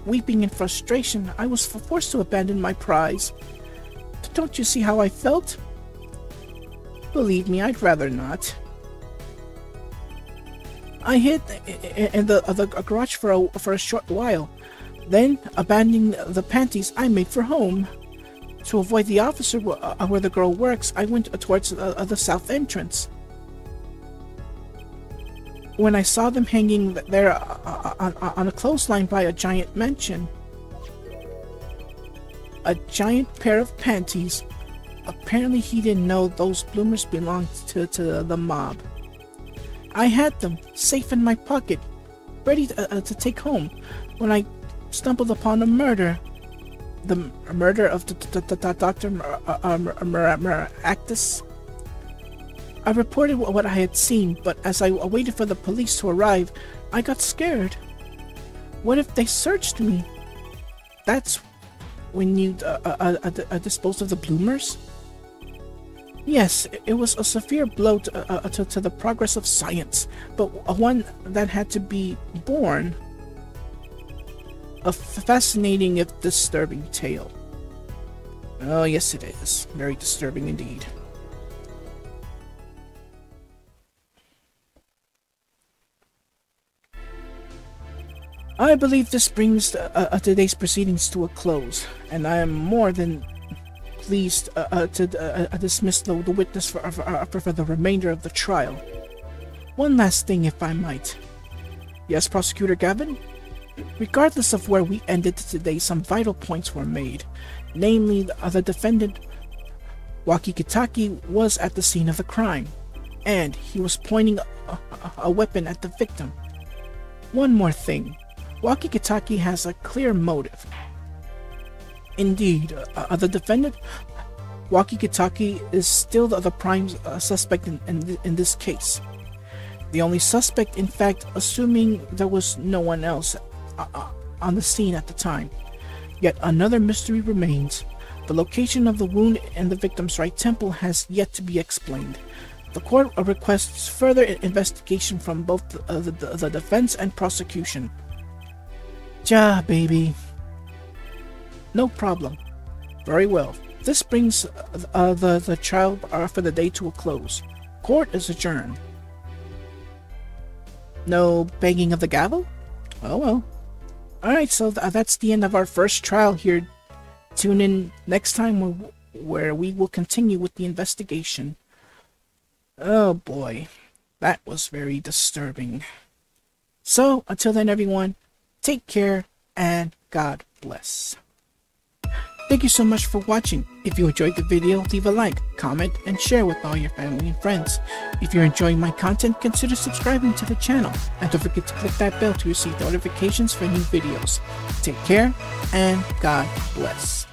Weeping in frustration, I was forced to abandon my prize. Don't you see how I felt? Believe me, I'd rather not. I hid in the garage for a short while. Then, abandoning the panties, I made for home. To avoid the officer where the girl works, I went towards the south entrance. When I saw them hanging there on a clothesline by a giant mansion. A giant pair of panties. Apparently he didn't know those bloomers belonged to the mob. I had them, safe in my pocket, ready to take home, when I stumbled upon a murder. The murder of Dr. Actus. I reported what I had seen, but as I waited for the police to arrive, I got scared. What if they searched me? That's when you disposed of the bloomers? Yes, it was a severe blow to the progress of science, but one that had to be borne. A fascinating if disturbing tale. Oh, yes it is. Very disturbing indeed. I believe this brings today's proceedings to a close, and I am more than pleased to dismiss the witness for the remainder of the trial. One last thing, if I might. Yes, Prosecutor Gavin? Regardless of where we ended today, some vital points were made. Namely, the defendant, Wocky Kitaki, was at the scene of the crime, and he was pointing a weapon at the victim. One more thing. Wocky Kitaki has a clear motive. Indeed, the defendant, Wocky Kitaki, is still the prime suspect in this case. The only suspect, in fact, assuming there was no one else on the scene at the time. Yet another mystery remains. The location of the wound in the victim's right temple has yet to be explained. The court requests further investigation from both the defense and prosecution. Ja, baby. No problem. Very well. This brings the trial for the day to a close. Court is adjourned. No banging of the gavel? Oh well. Alright, so that's the end of our first trial here. Tune in next time where we will continue with the investigation. Oh boy, that was very disturbing. So, until then everyone, take care and God bless. Thank you so much for watching. If you enjoyed the video, leave a like, comment, and share with all your family and friends. If you're enjoying my content, consider subscribing to the channel. And don't forget to click that bell to receive notifications for new videos. Take care, and God bless.